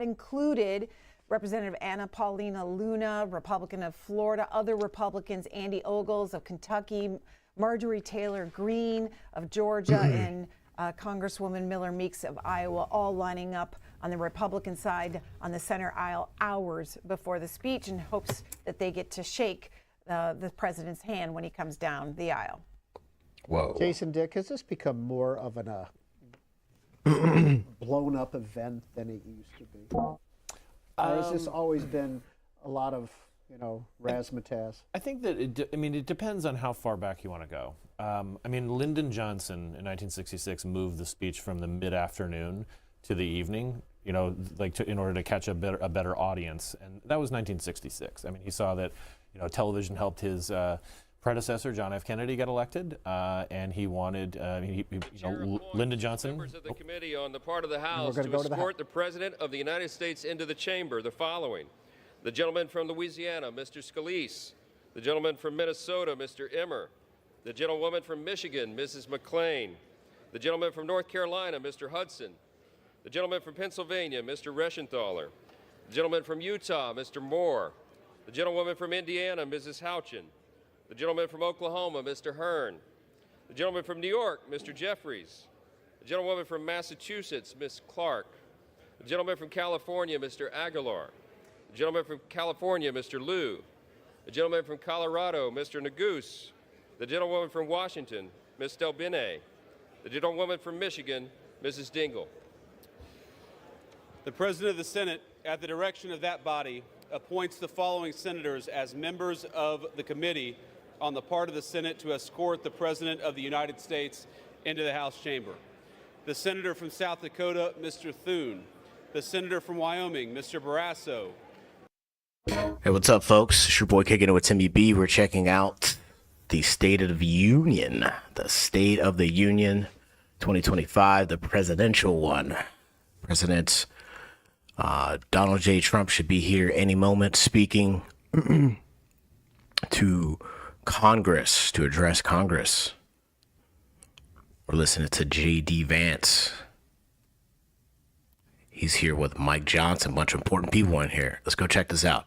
included Representative Anna Paulina Luna, Republican of Florida, other Republicans, Andy Ogles of Kentucky, Marjorie Taylor Greene of Georgia, and Congresswoman Miller Meeks of Iowa, all lining up on the Republican side on the center aisle hours before the speech in hopes that they get to shake the president's hand when he comes down the aisle. Whoa. Jason, Dick, has this become more of an blown up event than it used to be? Or has this always been a lot of, razzmatazz? I think that it depends on how far back you want to go. Lyndon Johnson in 1966 moved the speech from the mid-afternoon to the evening, in order to catch a better audience, and that was 1966. He saw that, television helped his predecessor, John F. Kennedy, get elected, and he wanted, Lyndon Johnson. Members of the committee on the part of the House to escort the President of the United States into the chamber, the following: the gentleman from Louisiana, Mr. Scalise; the gentleman from Minnesota, Mr. Emmer; the gentlewoman from Michigan, Mrs. McClain; the gentleman from North Carolina, Mr. Hudson; the gentleman from Pennsylvania, Mr. Reschenthaler; the gentleman from Utah, Mr. Moore; the gentlewoman from Indiana, Mrs. Houchin; the gentleman from Oklahoma, Mr. Hearn; the gentleman from New York, Mr. Jeffries; the gentlewoman from Massachusetts, Ms. Clark; the gentleman from California, Mr. Aguilar; the gentleman from California, Mr. Liu; the gentleman from Colorado, Mr. Neguse; the gentlewoman from Washington, Ms. Delbene; the gentlewoman from Michigan, Mrs. Dingell. The President of the Senate, at the direction of that body, appoints the following senators as members of the committee on the part of the Senate to escort the President of the United States into the House chamber. The Senator from South Dakota, Mr. Thune. The Senator from Wyoming, Mr. Barrasso. Hey, what's up, folks? It's your boy Kicking It with Timmy B. We're checking out the State of the Union. The State of the Union 2025, the presidential one. President Donald J. Trump should be here any moment speaking to Congress, to address Congress. We're listening to J.D. Vance. He's here with Mike Johnson, a bunch of important people in here. Let's go check this out.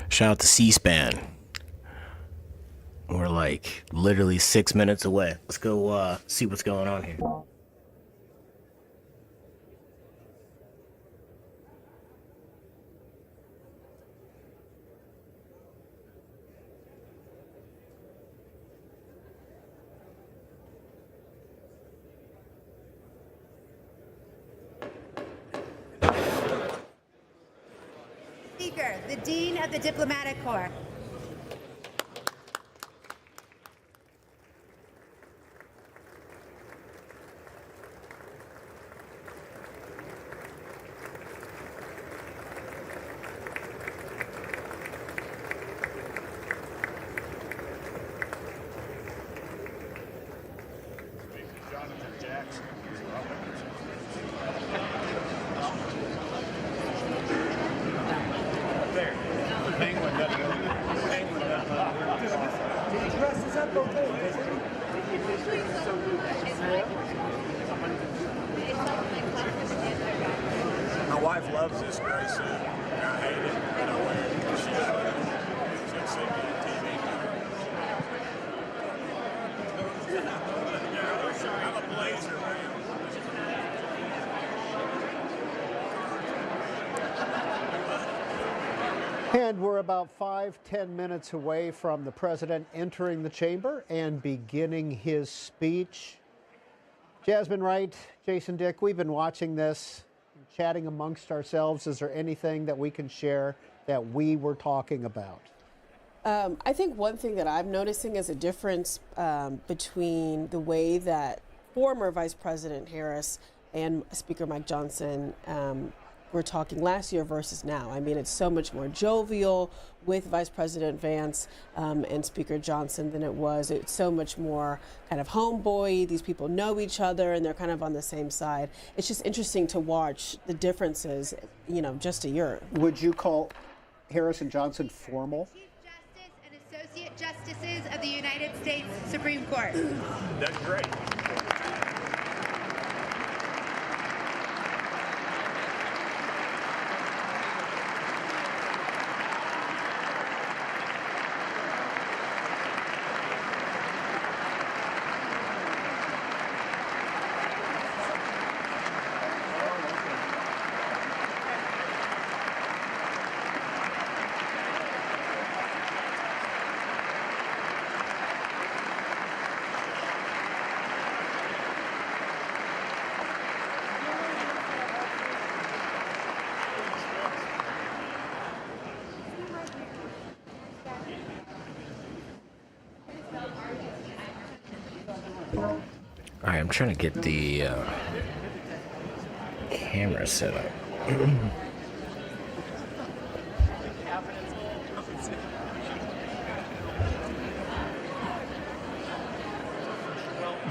Shout out to C-SPAN. We're like literally 6 minutes away. Let's go see what's going on here. Speaker, the Dean of the Diplomatic Corps. My wife loves this gray suit. I hate it, but I wear it because she's seen me on TV. I'm a blazer, man. And we're about 5-10 minutes away from the president entering the chamber and beginning his speech. Jasmine Wright, Jason Dick, we've been watching this, chatting amongst ourselves. Is there anything that we can share that we were talking about? I think one thing that I'm noticing is a difference between the way that former Vice President Harris and Speaker Mike Johnson we're talking last year versus now. I mean, it's so much more jovial with Vice President Vance and Speaker Johnson than it was. It's so much more kind of homeboy. These people know each other and they're kind of on the same side. It's just interesting to watch the differences, you know, just a year. Would you call Harris and Johnson formal? Chief Justice and Associate Justices of the United States Supreme Court. That's great. All right, I'm trying to get the camera set up.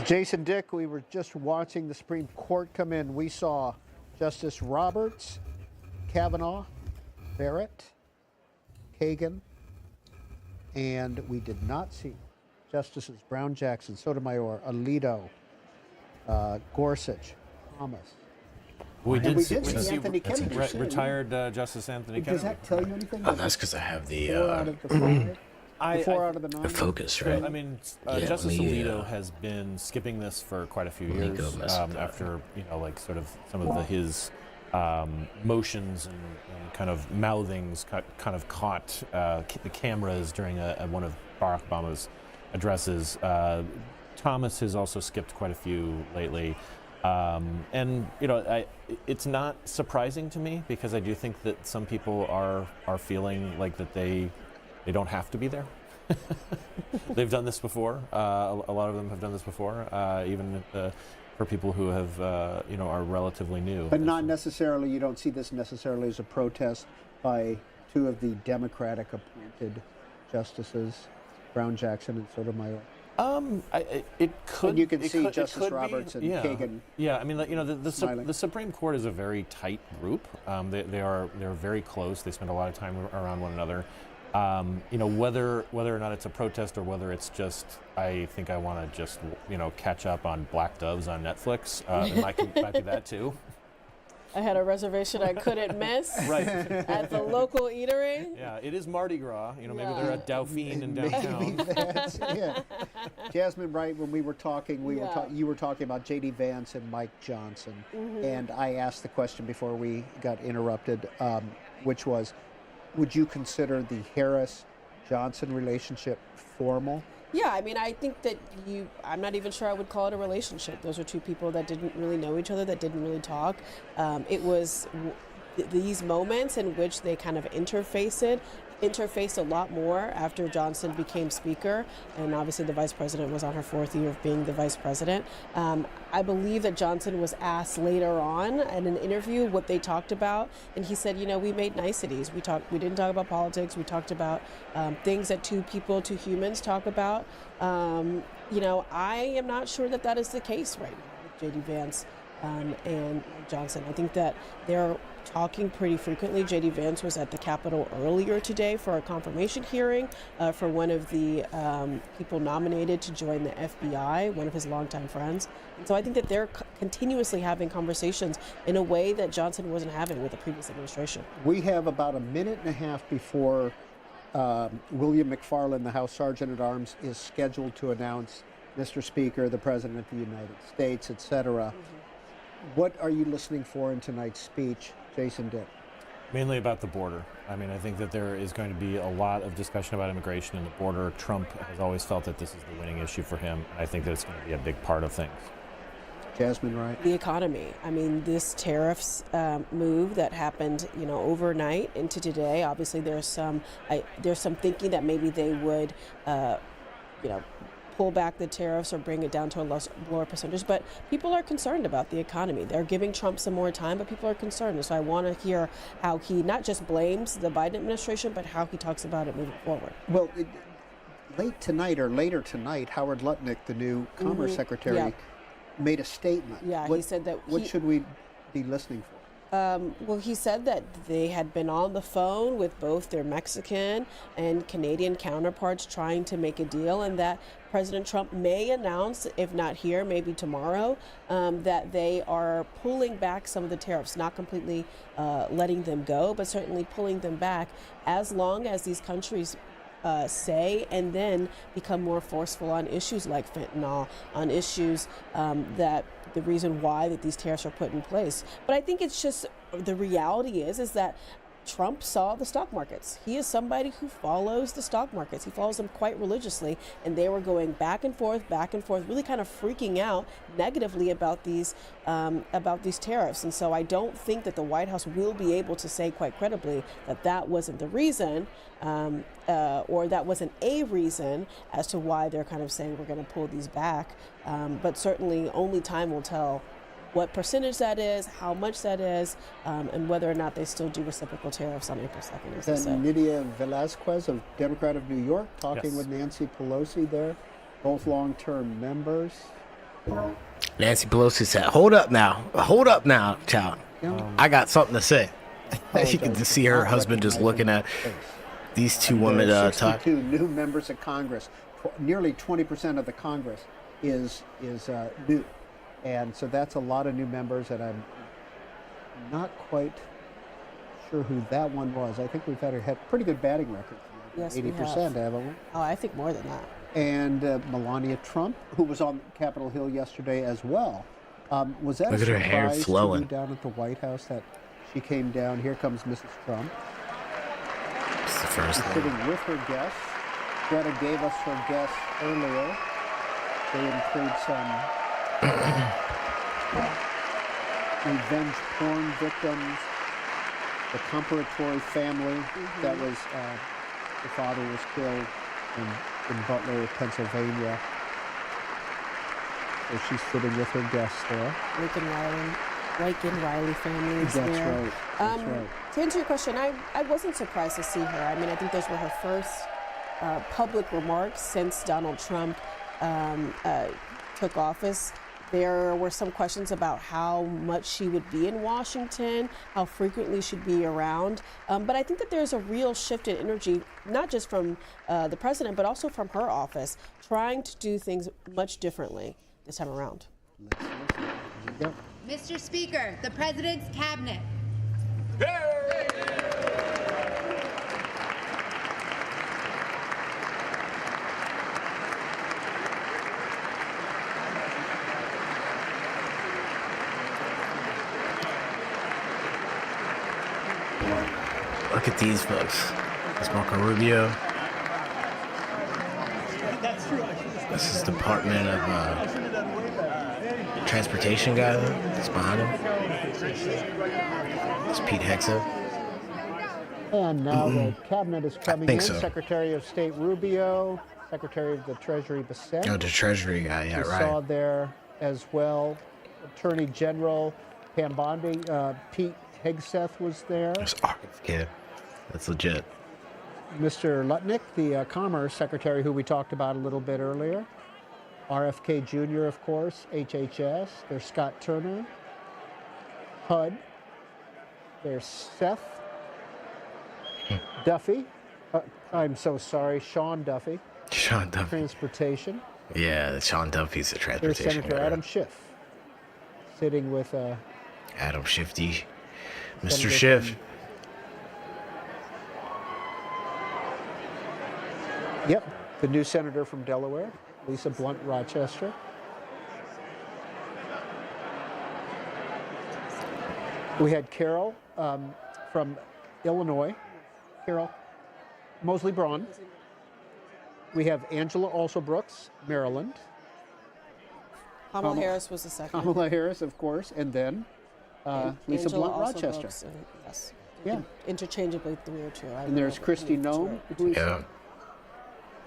Jason Dick, we were just watching the Supreme Court come in. We saw Justice Roberts, Kavanaugh, Barrett, Kagan, and we did not see Justices Brown, Jackson, Sotomayor, Alito, Gorsuch, Thomas. We did see Anthony Kennedy. Retired Justice Anthony Kennedy. Does that tell you anything? Oh, that's because I have the 4 out of the 5. Four out of the 9. the focus, right? I mean, Yeah, Justice let me, Alito has been skipping this for quite a few let me years go mess with that. after, you know, like sort of some of his motions and kind of mouthings kind of caught the cameras during one of Barack Obama's addresses. Thomas has also skipped quite a few lately. And, you know, it's not surprising to me because I do think that some people are feeling like that they don't have to be there. They've done this before. A lot of them have done this before, even for people who have, you know, are relatively new. But not necessarily, you don't see this necessarily as a protest by 2 of the Democratic appointed justices, Brown, Jackson, and Sotomayor. It could. And you can see could, Justice Roberts and Kagan. Yeah, I mean, you know, the Supreme Court is a very tight group. They're very close. They spend a lot of time around one another. You know, whether or not it's a protest or whether it's just, I think I want to just, you know, catch up on Black Doves on Netflix. It might be that too. I had a reservation I couldn't miss Right. at the local eatery. Yeah, it is Mardi Gras. You know, maybe Yeah. they're at Dauphine in downtown. Maybe that's it. Jasmine, right, when we were talking, you were talking about J.D. Vance and Mike Johnson. And I asked the question before we got interrupted, which was, would you consider the Harris-Johnson relationship formal? Yeah, I mean, I think that I'm not even sure I would call it a relationship. Those are 2 people that didn't really know each other, that didn't really talk. It was these moments in which they kind of interfaced a lot more after Johnson became Speaker, and obviously the Vice President was on her 4th year of being the Vice President. I believe that Johnson was asked later on in an interview what they talked about, and he said, you know, we made niceties. We didn't talk about politics. We talked about things that 2 humans talk about. You know, I am not sure that is the case right now with J.D. Vance and Johnson. I think that they're talking pretty frequently. J.D. Vance was at the Capitol earlier today for a confirmation hearing for one of the people nominated to join the FBI, one of his longtime friends. And so I think that they're continuously having conversations in a way that Johnson wasn't having with the previous administration. We have about a minute and a half before William McFarland, the House Sergeant at Arms, is scheduled to announce Mr. Speaker, the President of the United States, etc. What are you listening for in tonight's speech, Jason Dick? Mainly about the border. I mean, I think that there is going to be a lot of discussion about immigration and the border. Trump has always felt that this is the winning issue for him. I think that it's going to be a big part of things. Jasmine, right? The economy. I mean, this tariffs move that happened, you know, overnight into today. Obviously, there's some thinking that maybe they would, you know, pull back the tariffs or bring it down to a lower percentage. But people are concerned about the economy. They're giving Trump some more time, but people are concerned. And so I want to hear how he not just blames the Biden administration, but how he talks about it moving forward. Well, later tonight, Howard Lutnick, the new Commerce Secretary, made a statement. Yeah, he said that. What should we be listening for? Well, he said that they had been on the phone with both their Mexican and Canadian counterparts trying to make a deal, and that President Trump may announce, if not here, maybe tomorrow, that they are pulling back some of the tariffs, not completely letting them go, but certainly pulling them back as long as these countries say and then become more forceful on issues like fentanyl, on issues that the reason why that these tariffs are put in place. But I think it's just the reality is that Trump saw the stock markets. He is somebody who follows the stock markets. He follows them quite religiously, and they were going back and forth, really kind of freaking out negatively about these tariffs. And so I don't think that the White House will be able to say quite credibly that that wasn't the reason, or that wasn't a reason as to why they're kind of saying we're going to pull these back. But certainly only time will tell what percentage that is, how much that is, and whether or not they still do reciprocal tariffs on April 2nd. As Then Nydia Velázquez, a Democrat of New York, talking with Nancy Pelosi there, both long-term members. Nancy Pelosi said, hold up now, child. I got something to say. You can just see her husband just looking at these two women talk. 62 new members of Congress. Nearly 20% of the Congress is new. And so that's a lot of new members, and I'm not quite sure who that one was. I think we've had pretty good batting record. Yes, 80%, haven't we? Oh, I think more than that. And Melania Trump, who was on Capitol Hill yesterday as well. Was that Look a at her hair surprise flowing. to you down at the White House that she came down? Here comes Mrs. Trump. It's the first She's thing. sitting with her guests. Greta gave us her guests earlier. They include some revenge porn victims, the Comparatory family that was, the father was killed in Butler, Pennsylvania. So she's sitting with her guests there. Lincoln Riley family is That's there. right. That's right. To answer your question, I wasn't surprised to see her. I mean, I think those were her first public remarks since Donald Trump took office. There were some questions about how much she would be in Washington, how frequently she'd be around. But I think that there's a real shift in energy, not just from the president, but also from her office, trying to do things much differently this time around. Mr. Speaker, the President's Cabinet. Look at these folks. That's Marco Rubio. This is Department of Transportation guy that's behind him. It's Pete Hegseth. And now the cabinet is coming in. so. Secretary of State Rubio, Secretary of the Treasury Bissett. Oh, the Treasury guy, yeah, We right. saw there as well. Attorney General Pam Bondi, Pete Hegseth was there. Yeah, that's legit. Mr. Lutnick, the Commerce Secretary, who we talked about a little bit earlier. RFK Jr., of course, HHS. There's Scott Turner, HUD. There's Seth Duffy. I'm so sorry, Sean Duffy. Sean Duffy. Transportation. Yeah, Sean Duffy's the There's transportation Senator guy. Adam Schiff, sitting with Adam Shifty. Mr. Senator Schiff. from- Yep, the new senator from Delaware, Lisa Blunt Rochester. We had Carol from Illinois, Carol Mosley Braun. We have Angela also Brooks, Maryland. Kamala Harris was the second. Kamala Harris, of course, and then Lisa Angela Blunt also Rochester. Brooks, and yes. Yeah. Interchangeably 3 or 2. And there's Christy Nome, who's Yeah.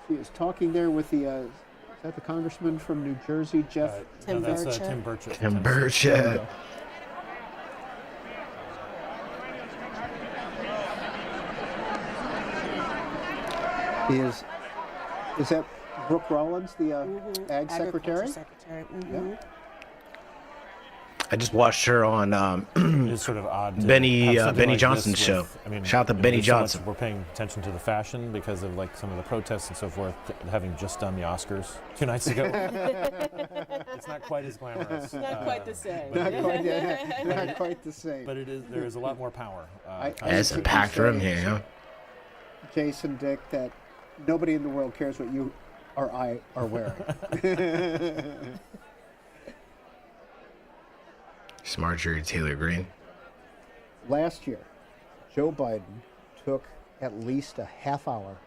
she is talking there with the that the congressman from New Jersey, Jeff? Tim that's Burchett. Tim Burchett. Tim Burchett. Is that Brooke Rollins, the Ag Agriculture Secretary? Secretary. Yeah. I just watched her on It's sort of odd. To Benny have something like Johnson's this show. with- I mean, Shout out to you know, Benny there's so much- Johnson. We're paying attention to the fashion because of like some of the protests and so forth, having just done the Oscars 2 nights ago. It's not quite as glamorous. Not quite the same. Not quite the same. But it is. There is a lot more power. As a packed room here, huh? Jason, Dick, that nobody in the world cares what you or I are wearing. Marjorie Taylor Greene. Last year, Joe Biden took at least a half hour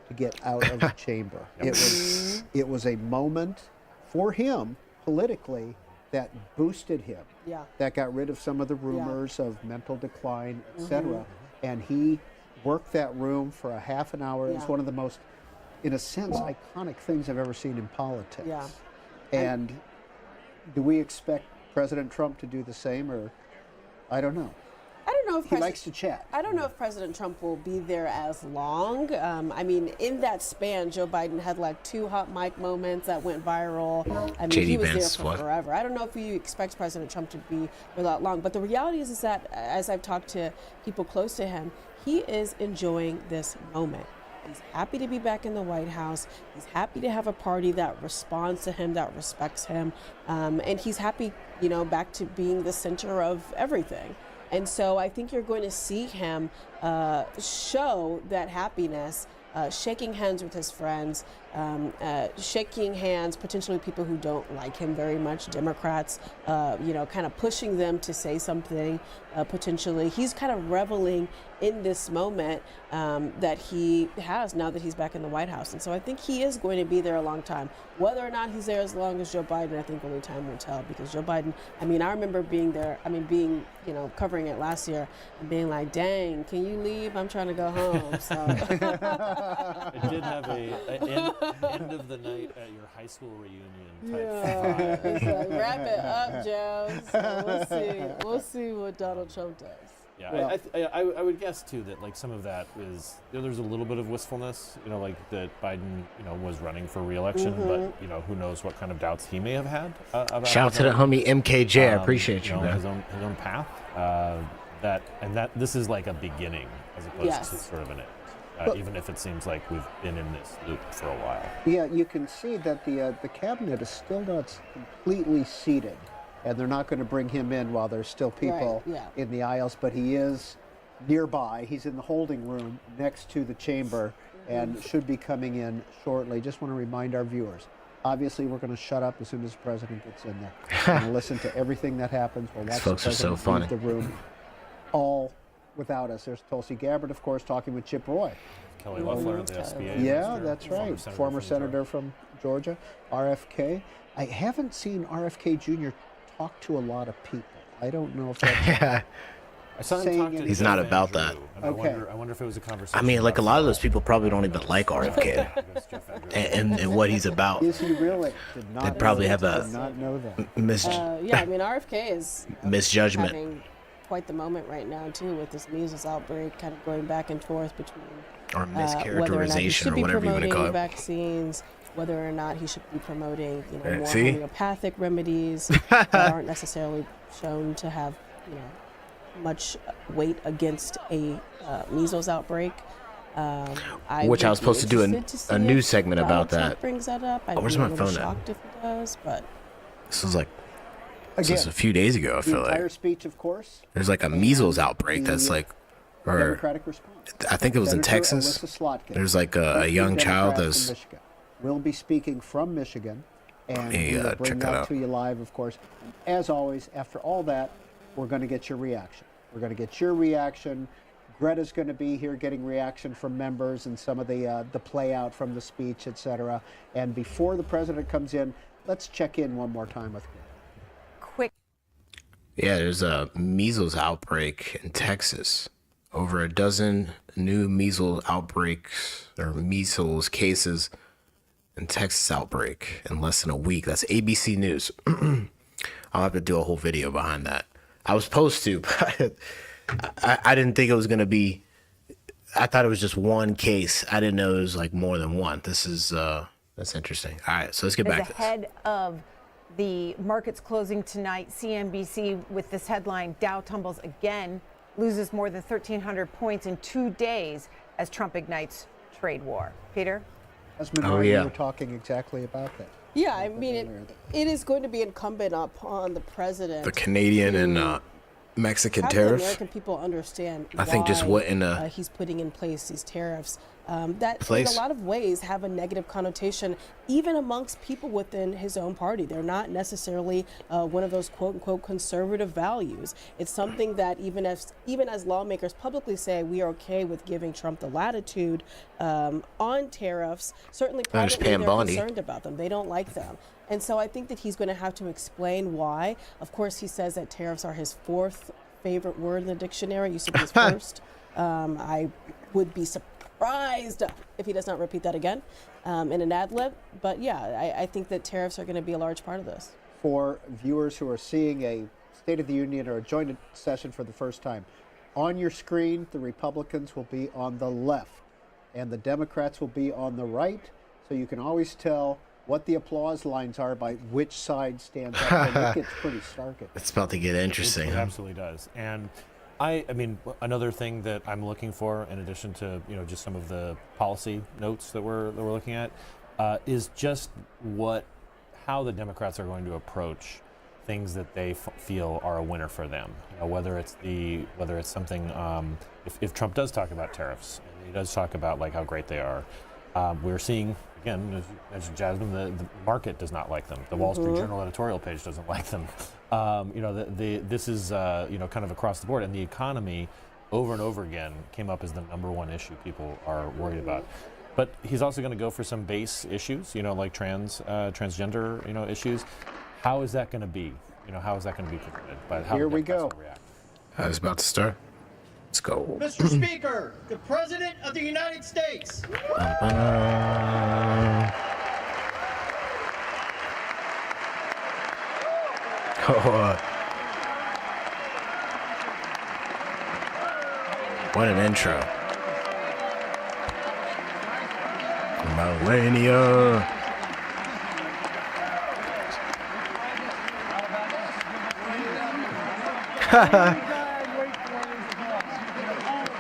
to get out of the chamber. It was a moment for him politically that boosted him. Yeah. That got rid of some of the rumors of mental decline, etc. And he worked that room for a half an hour. It's one of the most, in a sense, iconic things I've ever seen in politics. Yeah. And do we expect President Trump to do the same, or I don't know. I don't know if He likes to chat. I don't know if President Trump will be there as long. I mean, in that span, Joe Biden had like 2 hot mic moments that went viral. I mean, JD he was Vance, there for forever. I don't know if you expect President Trump to be for that long. But the reality is that as I've talked to people close to him, he is enjoying this moment. He's happy to be back in the White House. He's happy to have a party that responds to him, that respects him. And he's happy, you know, back to being the center of everything. And so I think you're going to see him show that happiness, shaking hands with his friends, shaking hands potentially with people who don't like him very much, Democrats, you know, kind of pushing them to say something potentially. He's kind of reveling in this moment that he has now that he's back in the White House. And so I think he is going to be there a long time. Whether or not he's there as long as Joe Biden, I think only time will tell, because Joe Biden, I mean, I remember being there, being, you know, covering it last year and being like, dang, can you leave? I'm trying to go home. So It did have a end of the night at your high school reunion type vibe. It's like, wrap it up, Joe. So we'll see what Donald Trump does. Yeah, I would guess too that like some of that is, you know, there's a little bit of wistfulness, you know, like that Biden, you know, was running for re-election, but you know, who knows what kind of doubts he may have had about Shout out to the homie MKJ. I appreciate you, know, man. his own path. That this is like a beginning as opposed to sort of an end. Even if it seems like we've been in this loop for a while. Yeah, you can see that the cabinet is still not completely seated, and they're not going to bring him in while there's still people in the aisles, but he is nearby. He's in the holding room next to the chamber and should be coming in shortly. Just want to remind our viewers, obviously we're going to shut up as soon as the president gets in there. We're going to listen to everything that happens. We'll watch the folks are so president funny. leave the room all without us. There's Tulsi Gabbard, of course, talking with Chip Roy. Kelly Loeffler, the SBA. Yeah, minister, that's right. Former senator from Georgia, RFK. I haven't seen RFK Jr. talk to a lot of people. I don't know if that's I saw him saying talk to He's Jeff not about Andrew, that. and Okay. I wonder if it was a conversation. I mean, like a about lot of those people probably don't even like RFK Jeff Andrew. and what he's about. Is he really? Did not They know probably that. have a Did not know that. Yeah, I mean, RFK is misjudgment. having quite the moment right now too, with this measles outbreak, kind of going back and forth between Or whether or not he mischaracterization should or be whatever you want to promoting call it. vaccines, whether or not he should be promoting, you know, more See? homeopathic remedies that aren't necessarily shown to have, you know, much weight against a measles outbreak. Which I was would be supposed to do interested to see a news if segment Donald about Trump that. brings that up. I'd where's be a my little phone at? shocked if he does, but This was like Again, a few days ago, I the feel entire like. speech, of course, There's like a measles outbreak that's like, or Democratic response. I think it was in Senator Texas. Alyssa Slotkin, There's like a 15 young child Democrats that's from Michigan, will be speaking from Michigan, and me, we will check bring that that out. to you live, of course. As always, after all that, we're going to get your reaction. We're going to get your reaction. Greta's going to be here getting reaction from members and some of the play out from the speech, etc. And before the president comes in, let's check in one more time with Greta. Quick. Yeah, there's a measles outbreak in Texas. Over a dozen new measles outbreaks or measles cases and Texas outbreak in less than a week. That's ABC News. I'll have to do a whole video behind that. I was supposed to, but I didn't think it was going to be. I thought it was just one case. I didn't know it was like more than one. This is that's interesting. All right, so let's get back to this. Ahead of the markets closing tonight, CNBC with this headline: Dow tumbles again, loses more than 1,300 points in 2 days as Trump ignites trade war. Peter? You were talking exactly about that. Yeah, I mean, it is going to be incumbent upon the president, The Canadian and Mexican have the tariffs. American people understand I think just what in he's putting in place these tariffs that place. in a lot of ways have a negative connotation even amongst people within his own party. They're not necessarily one of those quote unquote conservative values. It's something that even as lawmakers publicly say we are okay with giving Trump the latitude on tariffs, certainly privately they're concerned about them. They don't like them. And so I think that he's going to have to explain why. Of course, he says that tariffs are his fourth favorite word in the dictionary. Used to be his first. I would be surprised if he does not repeat that again in an ad lib. But yeah, I think that tariffs are going to be a large part of this. For viewers who are seeing a State of the Union or a joint session for the first time, on your screen, the Republicans will be on the left and the Democrats will be on the right. So you can always tell what the applause lines are by which side stands up. And it gets pretty stark. It's about to get interesting. It absolutely does. And I mean, another thing that I'm looking for, in addition to just some of the policy notes that we're looking at, is just how the Democrats are going to approach things that they feel are a winner for them. Whether it's something if Trump does talk about tariffs, and he does talk about like how great they are. We're seeing, again, as Jasmine, the market does not like them. The Wall Street Journal editorial page doesn't like them. This is kind of across the board, and the economy, over and over again, came up as the #1 issue people are worried about. But he's also going to go for some base issues, like transgender, issues. How is that going to be? How is that going to be presented? But how Here we go. I was about to start. Let's go. Mr. Speaker, the President of the United States. What an intro. Melania.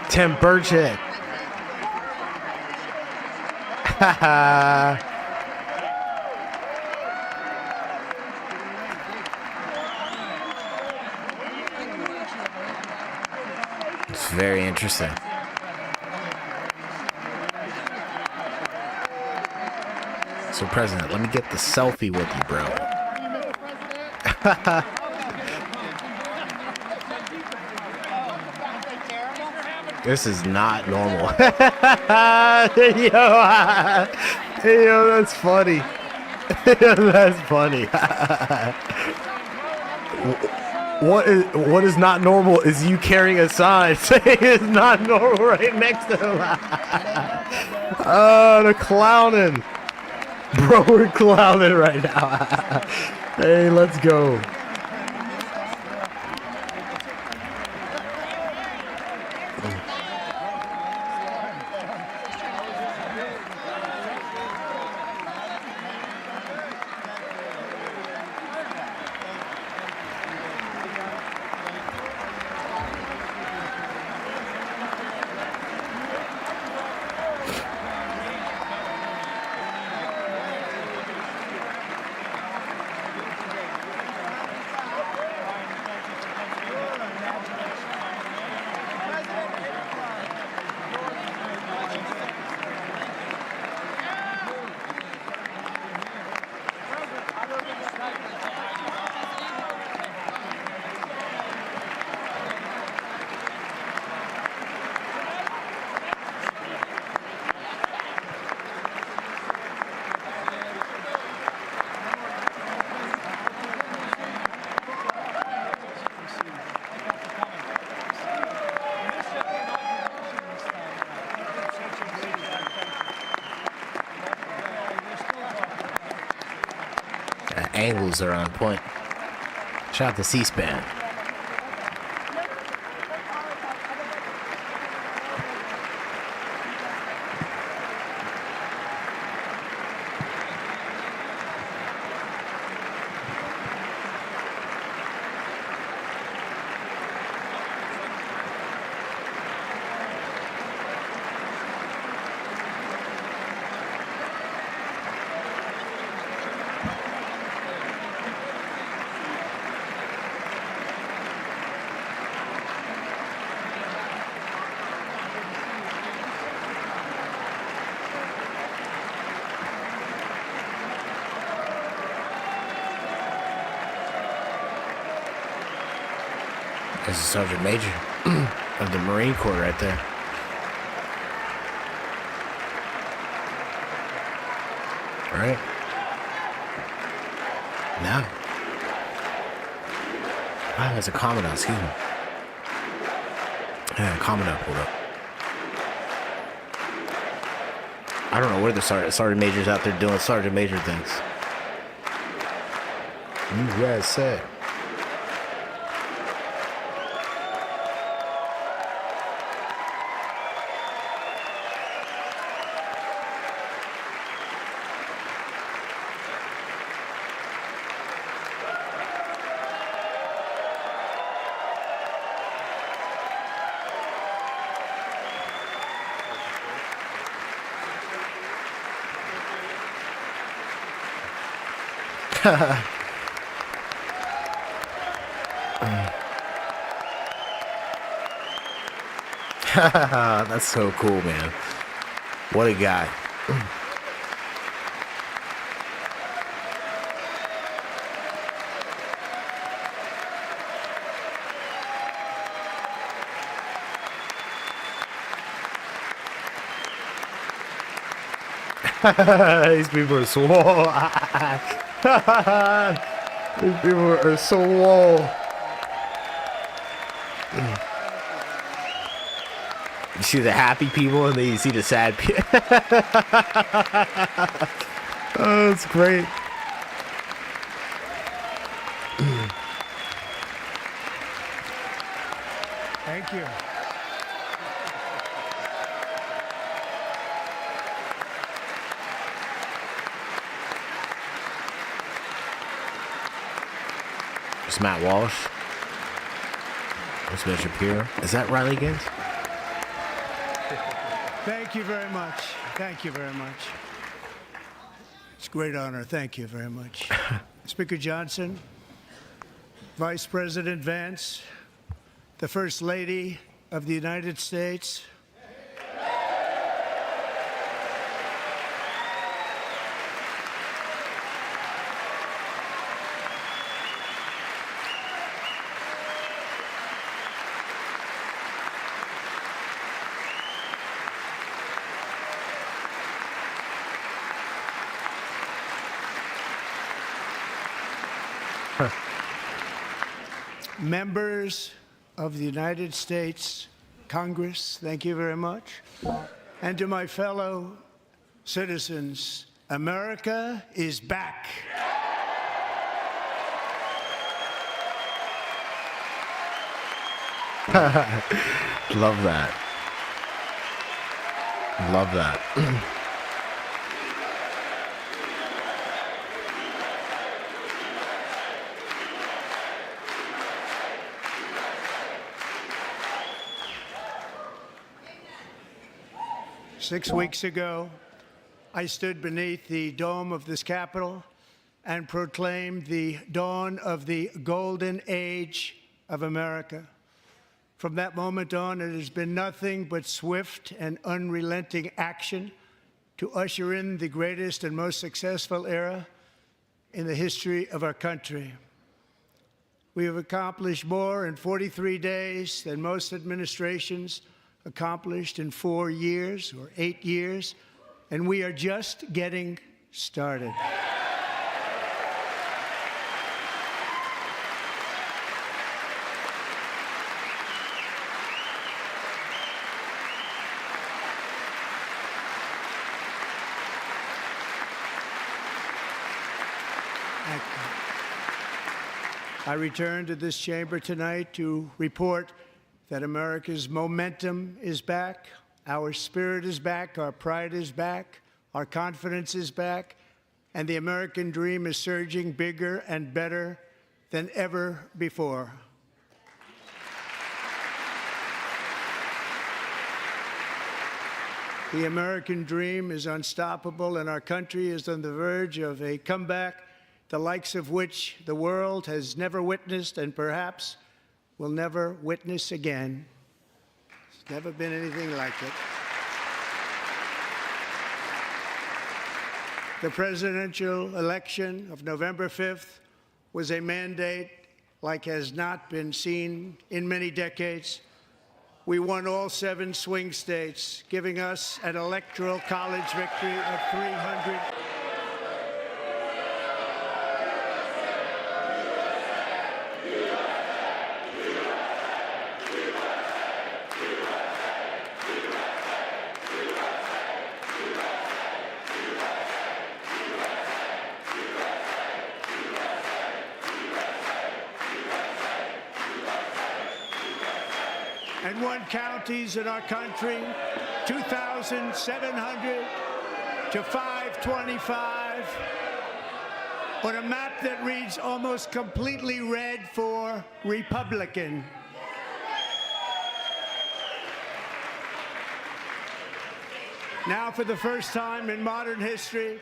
Tim Burchett. It's very interesting. So, President, let me get the selfie with you, bro. This is not normal. Yo, that's funny. That's funny. What is not normal is you carrying a sign saying it's not normal right next to him. Oh, the clowning. Bro, we're clowning right now. Hey, let's go. angles are on point. Shout out to C-SPAN. There's a Sergeant Major of the Marine Corps right there. Right? Now. Ah, there's a Commandant, excuse me. Yeah, Commandant pulled up. I don't know where the Sergeant Major's out there doing Sergeant Major things. USA. That's so cool, man. What a guy. These people are swole. These people are so wall. You see the happy people and then you see the sad people. Oh, that's great. Thank you. It's Matt Walsh. It's Matt Shapiro. Is that Riley Gaines? Thank you very much. Thank you very much. It's a great honor. Thank you very much. Speaker Johnson, Vice President Vance, the First Lady of the United States, members of the United States Congress, thank you very much. And to my fellow citizens, America is back. Love that. Love that. 6 weeks ago, I stood beneath the dome of this Capitol and proclaimed the dawn of the golden age of America. From that moment on, it has been nothing but swift and unrelenting action to usher in the greatest and most successful era in the history of our country. We have accomplished more in 43 days than most administrations accomplished in 4 years or 8 years, and we are just getting started. Thank you. I return to this chamber tonight to report that America's momentum is back, our spirit is back, our pride is back, our confidence is back, and the American dream is surging bigger and better than ever before. The American dream is unstoppable, and our country is on the verge of a comeback, the likes of which the world has never witnessed and perhaps will never witness again. There's never been anything like it. The presidential election of November 5th was a mandate like has not been seen in many decades. We won all 7 swing states, giving us an electoral college victory of 300. And won counties in our country, 2,700 to 525, on a map that reads almost completely red for Republican. Now, for the first time in modern history,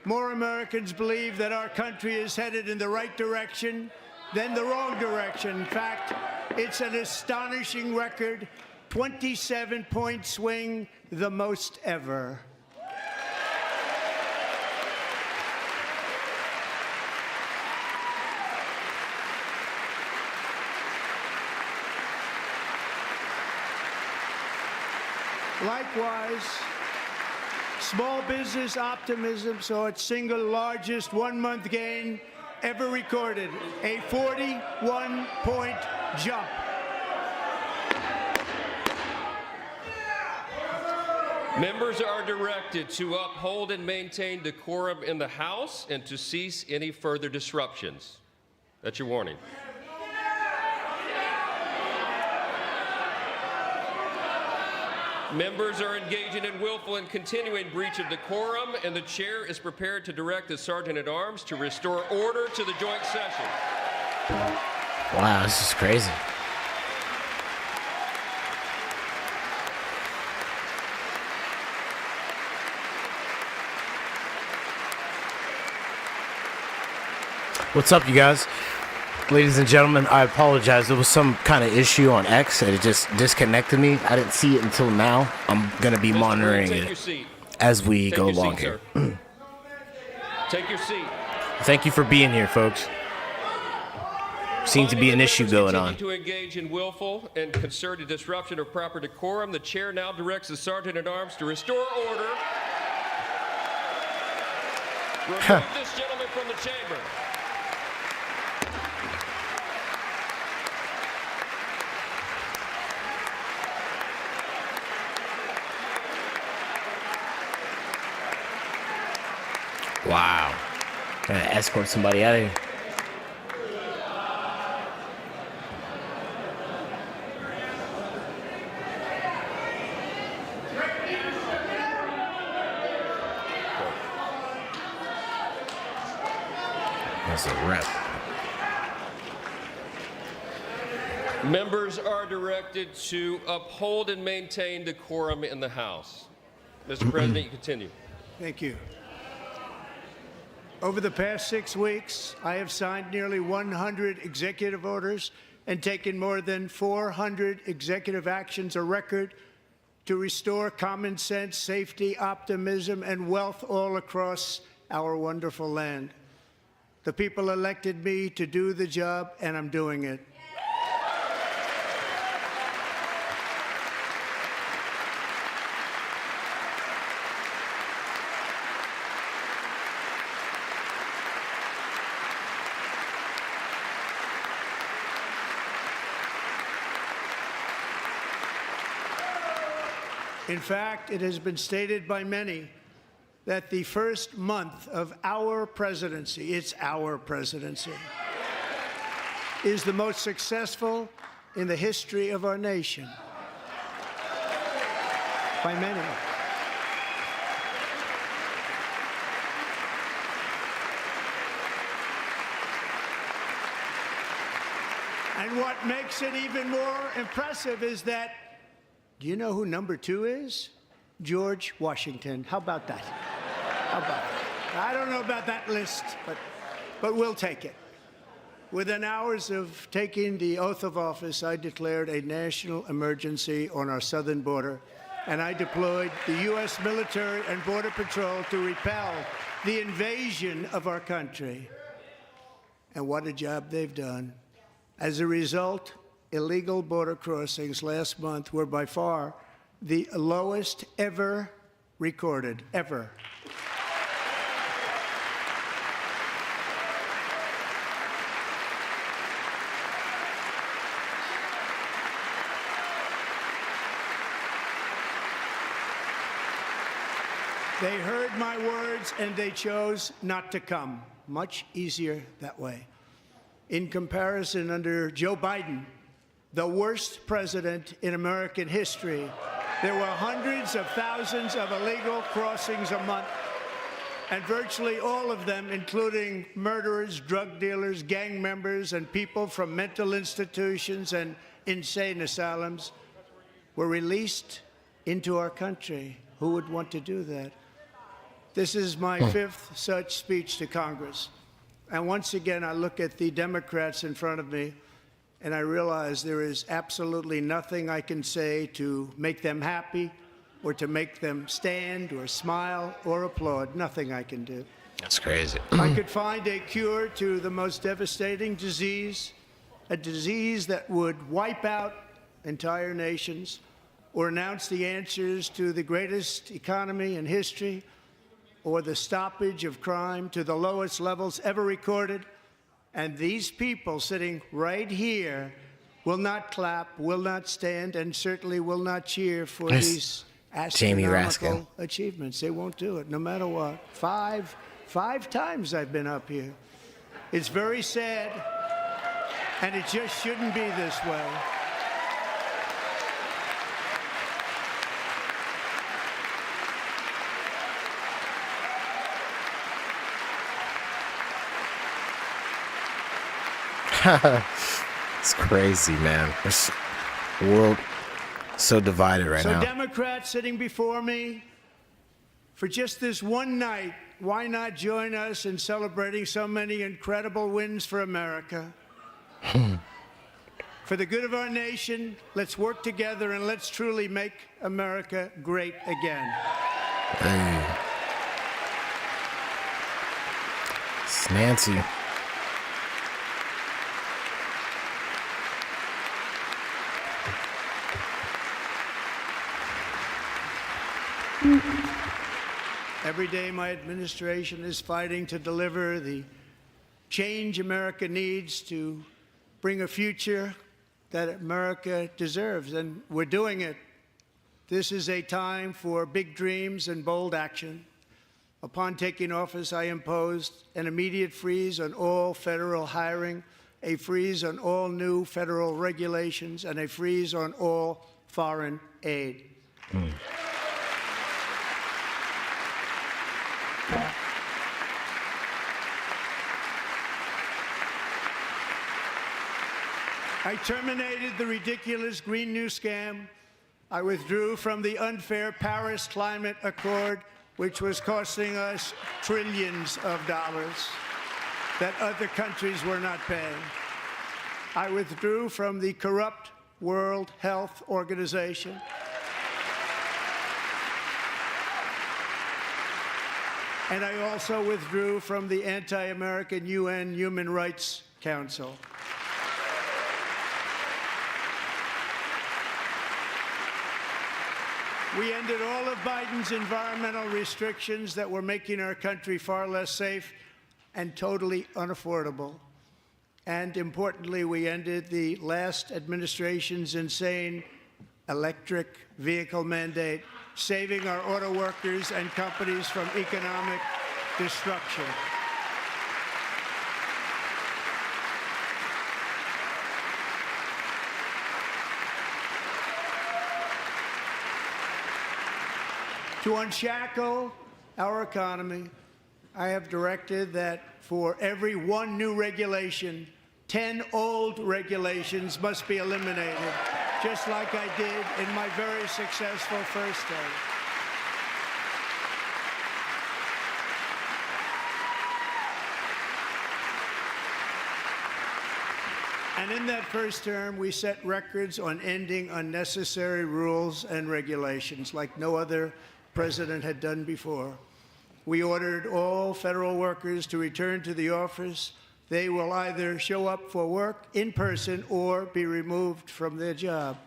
more Americans believe that our country is headed in the right direction than the wrong direction. In fact, it's an astonishing record, 27-point swing, the most ever. Likewise, small business optimism saw its single largest one-month gain ever recorded, a 41-point jump. Members are directed to uphold and maintain decorum in the House and to cease any further disruptions. That's your warning. Members are engaging in willful and continuing breach of decorum, and the chair is prepared to direct the Sergeant-at-Arms to restore order to the joint session. Wow, this is crazy. What's up, you guys? Ladies and gentlemen, I apologize. There was some kind of issue on X and it just disconnected me. I didn't see it until now. I'm going to be monitoring it as we go along here. Take your seat. Thank you for being here, folks. Seems to be an issue going on. To engage in willful and concerted disruption of proper decorum, the chair now directs the Sergeant-at-Arms to restore order. Remove this gentleman from the chamber. Wow. Gotta escort somebody out of here. That's a rep. Members are directed to uphold and maintain decorum in the House. Mr. President, you continue. Thank you. Over the past 6 weeks, I have signed nearly 100 executive orders and taken more than 400 executive actions, a record to restore common sense, safety, optimism, and wealth all across our wonderful land. The people elected me to do the job, and I'm doing it. In fact, it has been stated by many that the first month of our presidency, it's our presidency, is the most successful in the history of our nation. By many. And what makes it even more impressive is that, do you know who number 2 is? George Washington. How about that? How about that? I don't know about that list, but we'll take it. Within hours of taking the oath of office, I declared a national emergency on our southern border, and I deployed the U.S. military and Border Patrol to repel the invasion of our country. And what a job they've done. As a result, illegal border crossings last month were by far the lowest ever recorded, ever. They heard my words and they chose not to come. Much easier that way. In comparison, under Joe Biden, the worst president in American history, there were hundreds of thousands of illegal crossings a month, and virtually all of them, including murderers, drug dealers, gang members, and people from mental institutions and insane asylums, were released into our country. Who would want to do that? This is my 5th such speech to Congress. And once again, I look at the Democrats in front of me, and I realize there is absolutely nothing I can say to make them happy or to make them stand or smile or applaud. Nothing I can do. That's crazy. I could find a cure to the most devastating disease, a disease that would wipe out entire nations, or announce the answers to the greatest economy in history, or the stoppage of crime to the lowest levels ever recorded. And these people sitting right here will not clap, will not stand, and certainly will not cheer for these astronomical achievements. They won't do it, no matter what. Five times I've been up here. It's very sad, and it just shouldn't be this way. It's crazy, man. The world so divided right now. So Democrats sitting before me, for just this one night, why not join us in celebrating so many incredible wins for America? For the good of our nation, let's work together and let's truly make America great again. Hey. It's Nancy. Every day, my administration is fighting to deliver the change America needs to bring a future that America deserves, and we're doing it. This is a time for big dreams and bold action. Upon taking office, I imposed an immediate freeze on all federal hiring, a freeze on all new federal regulations, and a freeze on all foreign aid. I terminated the ridiculous Green New Scam. I withdrew from the unfair Paris Climate Accord, which was costing us trillions of dollars that other countries were not paying. I withdrew from the corrupt World Health Organization. And I also withdrew from the anti-American UN Human Rights Council. We ended all of Biden's environmental restrictions that were making our country far less safe and totally unaffordable. And importantly, we ended the last administration's insane electric vehicle mandate, saving our auto workers and companies from economic destruction. To unshackle our economy, I have directed that for every one new regulation, 10 old regulations must be eliminated, just like I did in my very successful first term. And in that first term, we set records on ending unnecessary rules and regulations like no other president had done before. We ordered all federal workers to return to the office. They will either show up for work in person or be removed from their job.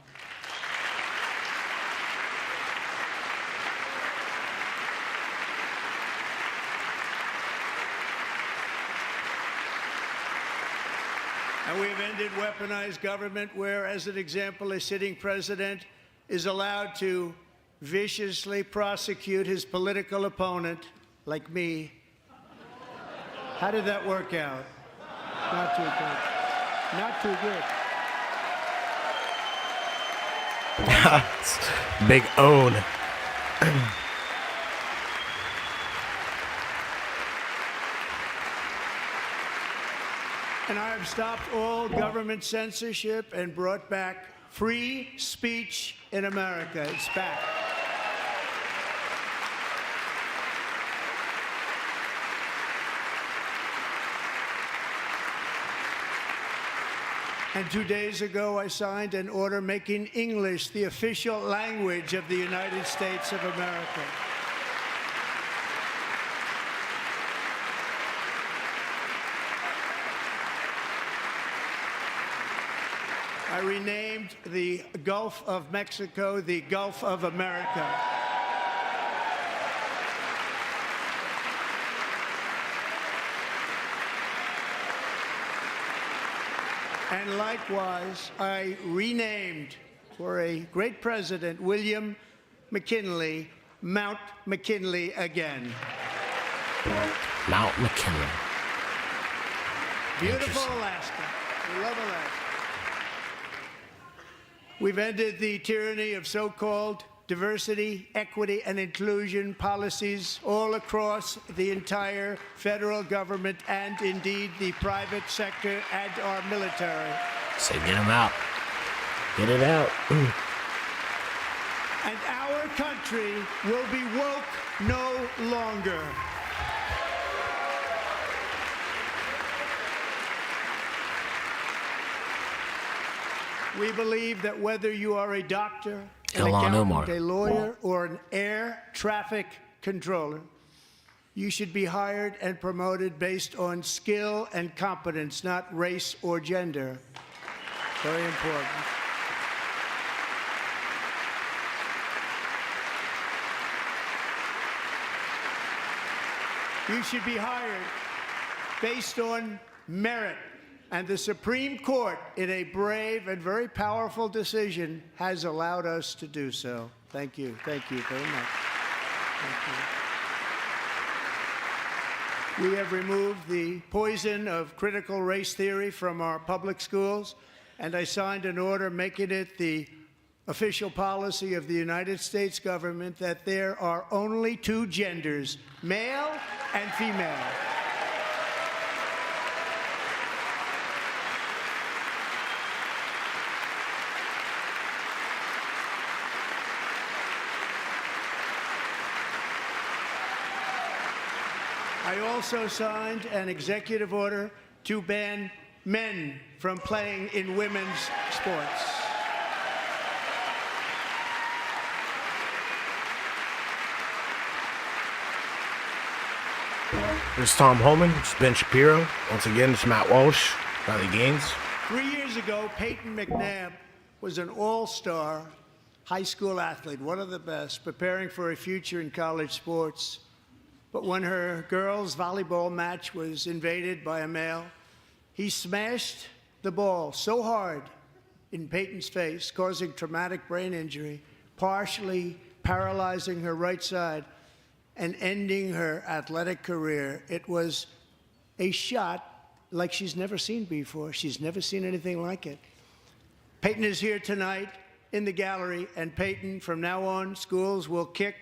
And we've ended weaponized government where, as an example, a sitting president is allowed to viciously prosecute his political opponent, like me. How did that work out? Not too good. Not too good. Big own. And I have stopped all government censorship and brought back free speech in America. It's back. And 2 days ago, I signed an order making English the official language of the United States of America. I renamed the Gulf of Mexico the Gulf of America. And likewise, I renamed, for a great president, William McKinley, Mount McKinley again. Mount McKinley. Beautiful Alaska. We love Alaska. We've ended the tyranny of so-called diversity, equity, and inclusion policies all across the entire federal government and indeed the private sector and our military. Say, get them out. Get it out. And our country will be woke no longer. We believe that whether you are a doctor, an accountant, a lawyer, or an air traffic controller, you should be hired and promoted based on skill and competence, not race or gender. Very important. You should be hired based on merit. And the Supreme Court, in a brave and very powerful decision, has allowed us to do so. Thank you. Thank you very much. Thank you. We have removed the poison of critical race theory from our public schools, and I signed an order making it the official policy of the United States government that there are only two genders, male and female. I also signed an executive order to ban men from playing in women's sports. This is Tom Holman. It's Ben Shapiro. Once again, it's Matt Walsh, Riley Gaines. 3 years ago, Peyton McNabb was an all-star high school athlete, one of the best, preparing for a future in college sports. But when her girls' volleyball match was invaded by a male, he smashed the ball so hard in Peyton's face, causing traumatic brain injury, partially paralyzing her right side, and ending her athletic career. It was a shot like she's never seen before. She's never seen anything like it. Peyton is here tonight in the gallery, and Peyton, from now on, schools will kick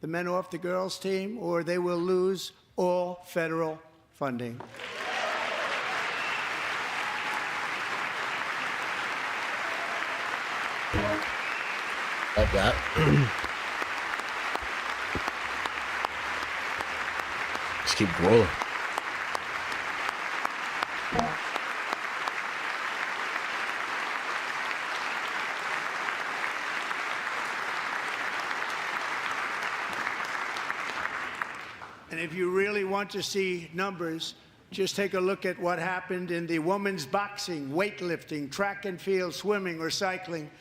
the men off the girls' team, or they will lose all federal funding. Love that. Just keep rolling. And if you really want to see numbers, just take a look at what happened in the women's boxing, weightlifting, track and field, swimming, or cycling,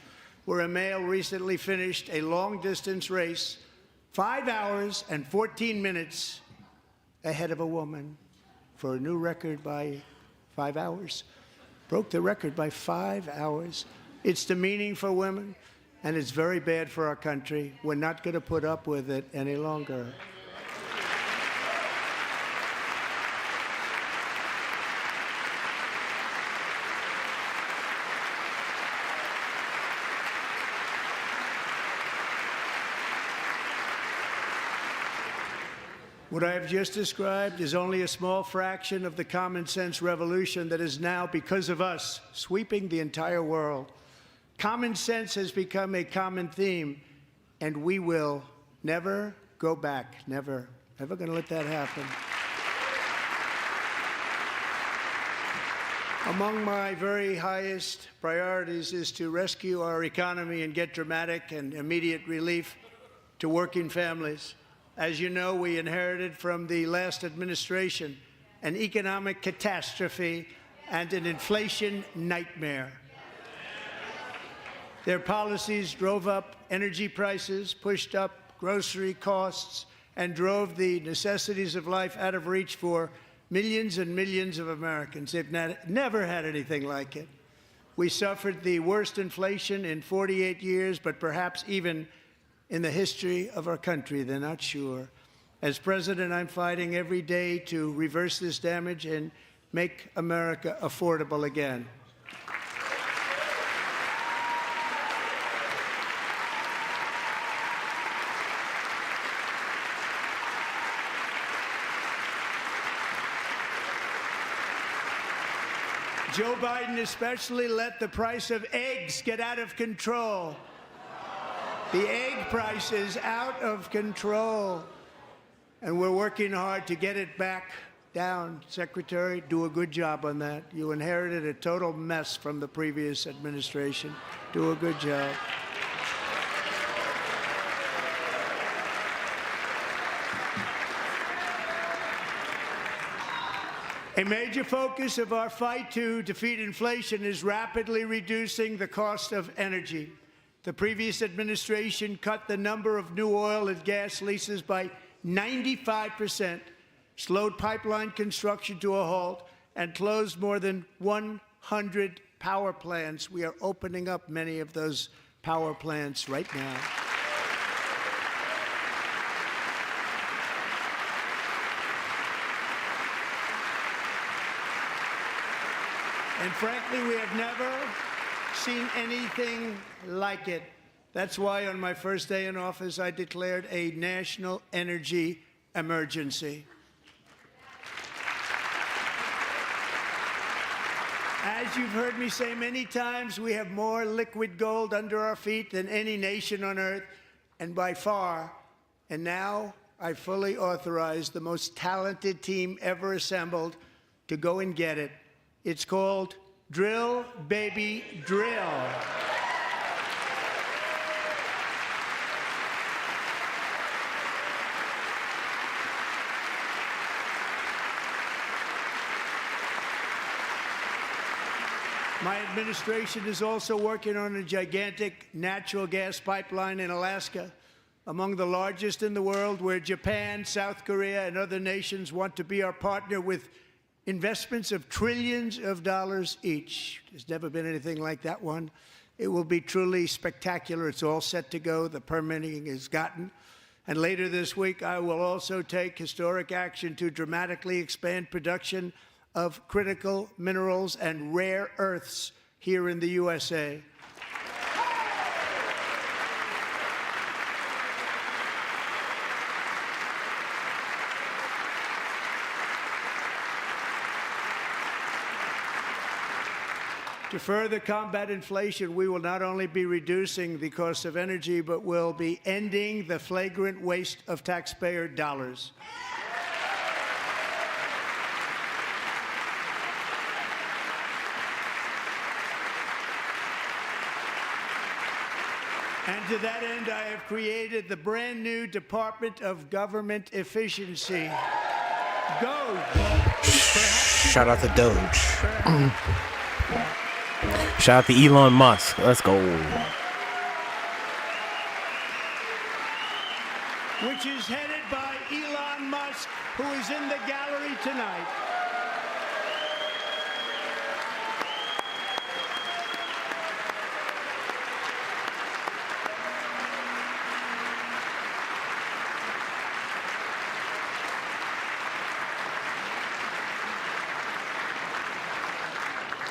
where a male recently finished a long-distance race 5 hours and 14 minutes ahead of a woman for a new record by 5 hours. Broke the record by 5 hours. It's demeaning for women, and it's very bad for our country. We're not going to put up with it any longer. What I have just described is only a small fraction of the common sense revolution that is now, because of us, sweeping the entire world. Common sense has become a common theme, and we will never go back. Never. Never going to let that happen. Among my very highest priorities is to rescue our economy and get dramatic and immediate relief to working families. As you know, we inherited from the last administration an economic catastrophe and an inflation nightmare. Their policies drove up energy prices, pushed up grocery costs, and drove the necessities of life out of reach for millions and millions of Americans. They've never had anything like it. We suffered the worst inflation in 48 years, but perhaps even in the history of our country. They're not sure. As president, I'm fighting every day to reverse this damage and make America affordable again. Joe Biden especially let the price of eggs get out of control. The egg price is out of control, and we're working hard to get it back down. Secretary, do a good job on that. You inherited a total mess from the previous administration. Do a good job. A major focus of our fight to defeat inflation is rapidly reducing the cost of energy. The previous administration cut the number of new oil and gas leases by 95%, slowed pipeline construction to a halt, and closed more than 100 power plants. We are opening up many of those power plants right now. And frankly, we have never seen anything like it. That's why on my first day in office, I declared a national energy emergency. As you've heard me say many times, we have more liquid gold under our feet than any nation on earth, and by far. And now I fully authorize the most talented team ever assembled to go and get it. It's called Drill, Baby, Drill. My administration is also working on a gigantic natural gas pipeline in Alaska, among the largest in the world, where Japan, South Korea, and other nations want to be our partner with investments of trillions of dollars each. There's never been anything like that one. It will be truly spectacular. It's all set to go. The permitting is gotten. And later this week, I will also take historic action to dramatically expand production of critical minerals and rare earths here in the USA. To further combat inflation, we will not only be reducing the cost of energy, but will be ending the flagrant waste of taxpayer dollars. And to that end, I have created the brand new Department of Government Efficiency. Doge. Shout out to Doge. Shout out to Elon Musk. Let's go. Which is headed by Elon Musk, who is in the gallery tonight.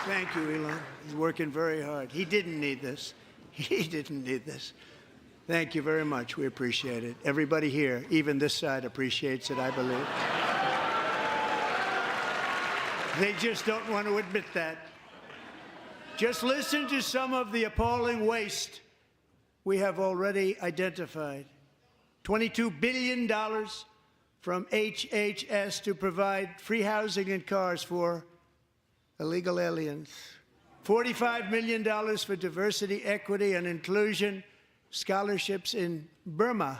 Thank you, Elon. He's working very hard. He didn't need this. He didn't need this. Thank you very much. We appreciate it. Everybody here, even this side, appreciates it, I believe. They just don't want to admit that. Just listen to some of the appalling waste we have already identified. $22 billion from HHS to provide free housing and cars for illegal aliens. $45 million for diversity, equity, and inclusion scholarships in Burma.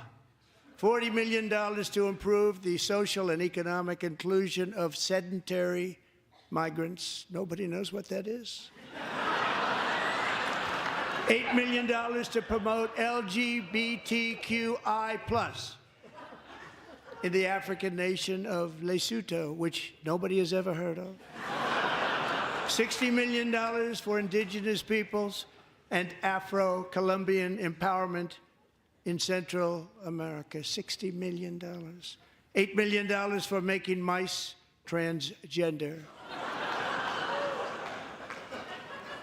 $40 million to improve the social and economic inclusion of sedentary migrants. Nobody knows what that is. $8 million to promote LGBTQI+ in the African nation of Lesotho, which nobody has ever heard of. $60 million for indigenous peoples and Afro-Colombian empowerment in Central America. $60 million. $8 million for making mice transgender.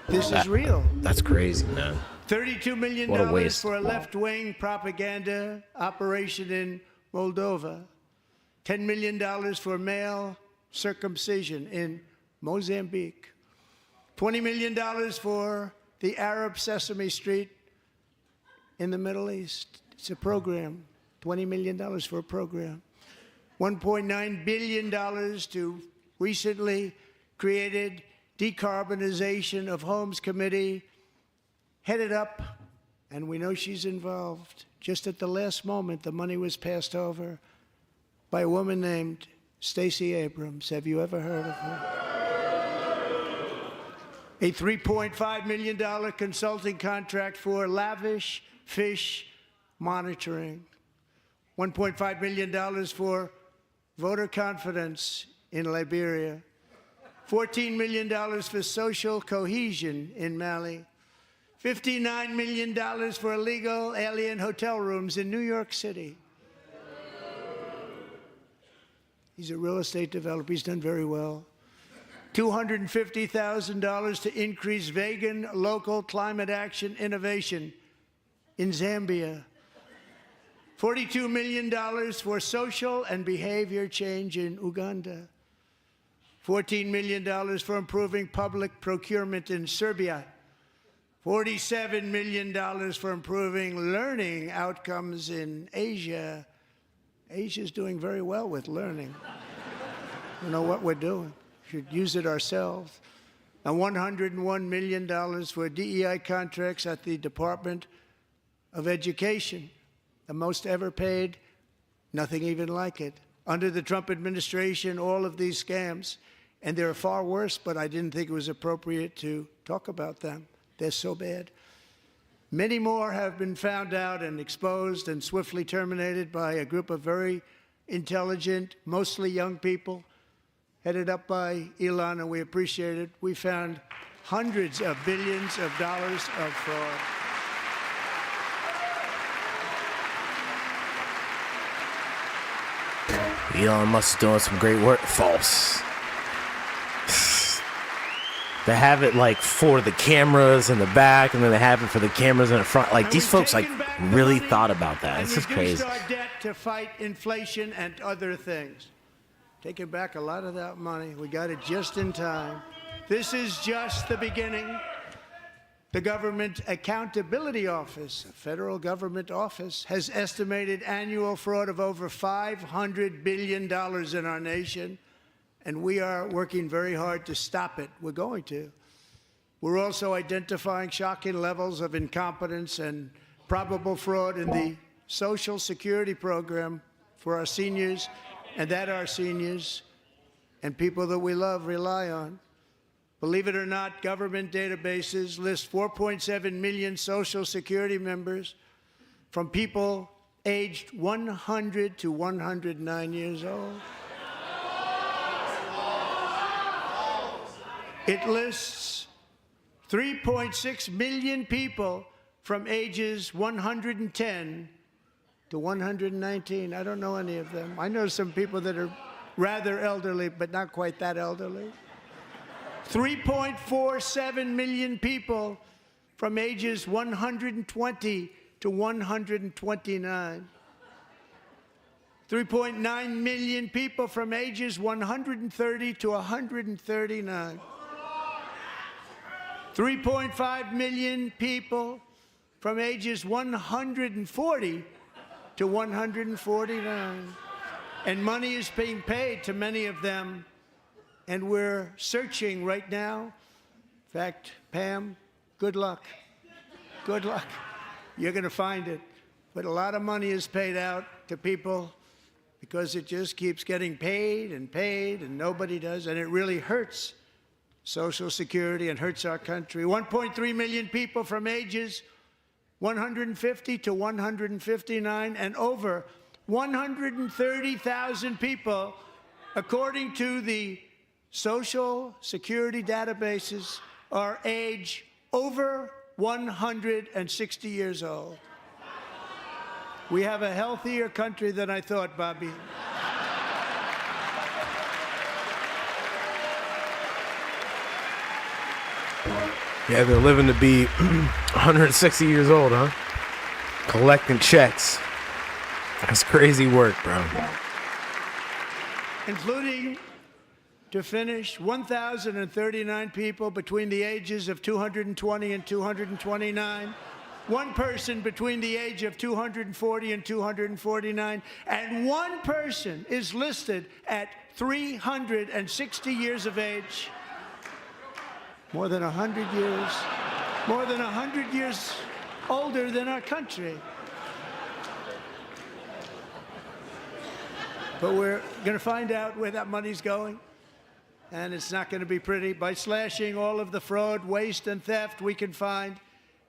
This is real. That's crazy, man. $32 million What a waste. for a left-wing propaganda operation in Moldova. $10 million for male circumcision in Mozambique. $20 million for the Arab Sesame Street in the Middle East. It's a program. $20 million for a program. $1.9 billion to recently created Decarbonization of Homes Committee, headed up, and we know she's involved. Just at the last moment, the money was passed over by a woman named Stacey Abrams. Have you ever heard of her? A $3.5 million consulting contract for lavish fish monitoring. $1.5 million for voter confidence in Liberia. $14 million for social cohesion in Mali. $59 million for illegal alien hotel rooms in New York City. He's a real estate developer. He's done very well. $250,000 to increase vegan local climate action innovation in Zambia. $42 million for social and behavior change in Uganda. $14 million for improving public procurement in Serbia. $47 million for improving learning outcomes in Asia. Asia's doing very well with learning. You know what we're doing. Should use it ourselves. And $101 million for DEI contracts at the Department of Education, the most ever paid, nothing even like it. Under the Trump administration, all of these scams, and they're far worse, but I didn't think it was appropriate to talk about them. They're so bad. Many more have been found out and exposed and swiftly terminated by a group of very intelligent, mostly young people, headed up by Elon, and we appreciate it. We found hundreds of billions of dollars of fraud. Elon Musk doing some great work. False. They have it like for the cameras in the back, and then they have it for the cameras in the front. Like these folks like really thought about that. This is crazy. Our debt to fight inflation and other things. Taking back a lot of that money. We got it just in time. This is just the beginning. The Government Accountability Office, a federal government office, has estimated annual fraud of over $500 billion in our nation, and we are working very hard to stop it. We're going to. We're also identifying shocking levels of incompetence and probable fraud in the Social Security program for our seniors, and that our seniors and people that we love rely on. Believe it or not, government databases list 4.7 million Social Security members from people aged 100 to 109 years old. It lists 3.6 million people from ages 110 to 119. I don't know any of them. I know some people that are rather elderly, but not quite that elderly. 3.47 million people from ages 120 to 129. 3.9 million people from ages 130 to 139. 3.5 million people from ages 140 to 149. And money is being paid to many of them. And we're searching right now. In fact, Pam, good luck. Good luck. You're going to find it. But a lot of money is paid out to people because it just keeps getting paid, and nobody does. And it really hurts Social Security and hurts our country. 1.3 million people from ages 150 to 159, and over 130,000 people, according to the Social Security databases, are age over 160 years old. We have a healthier country than I thought, Bobby. Yeah, they're living to be 160 years old, huh? Collecting checks. That's crazy work, bro. Including, to finish, 1,039 people between the ages of 220 and 229, one person between the age of 240 and 249, and one person is listed at 360 years of age. More than 100 years older than our country. But we're going to find out where that money's going, and it's not going to be pretty. By slashing all of the fraud, waste, and theft we can find,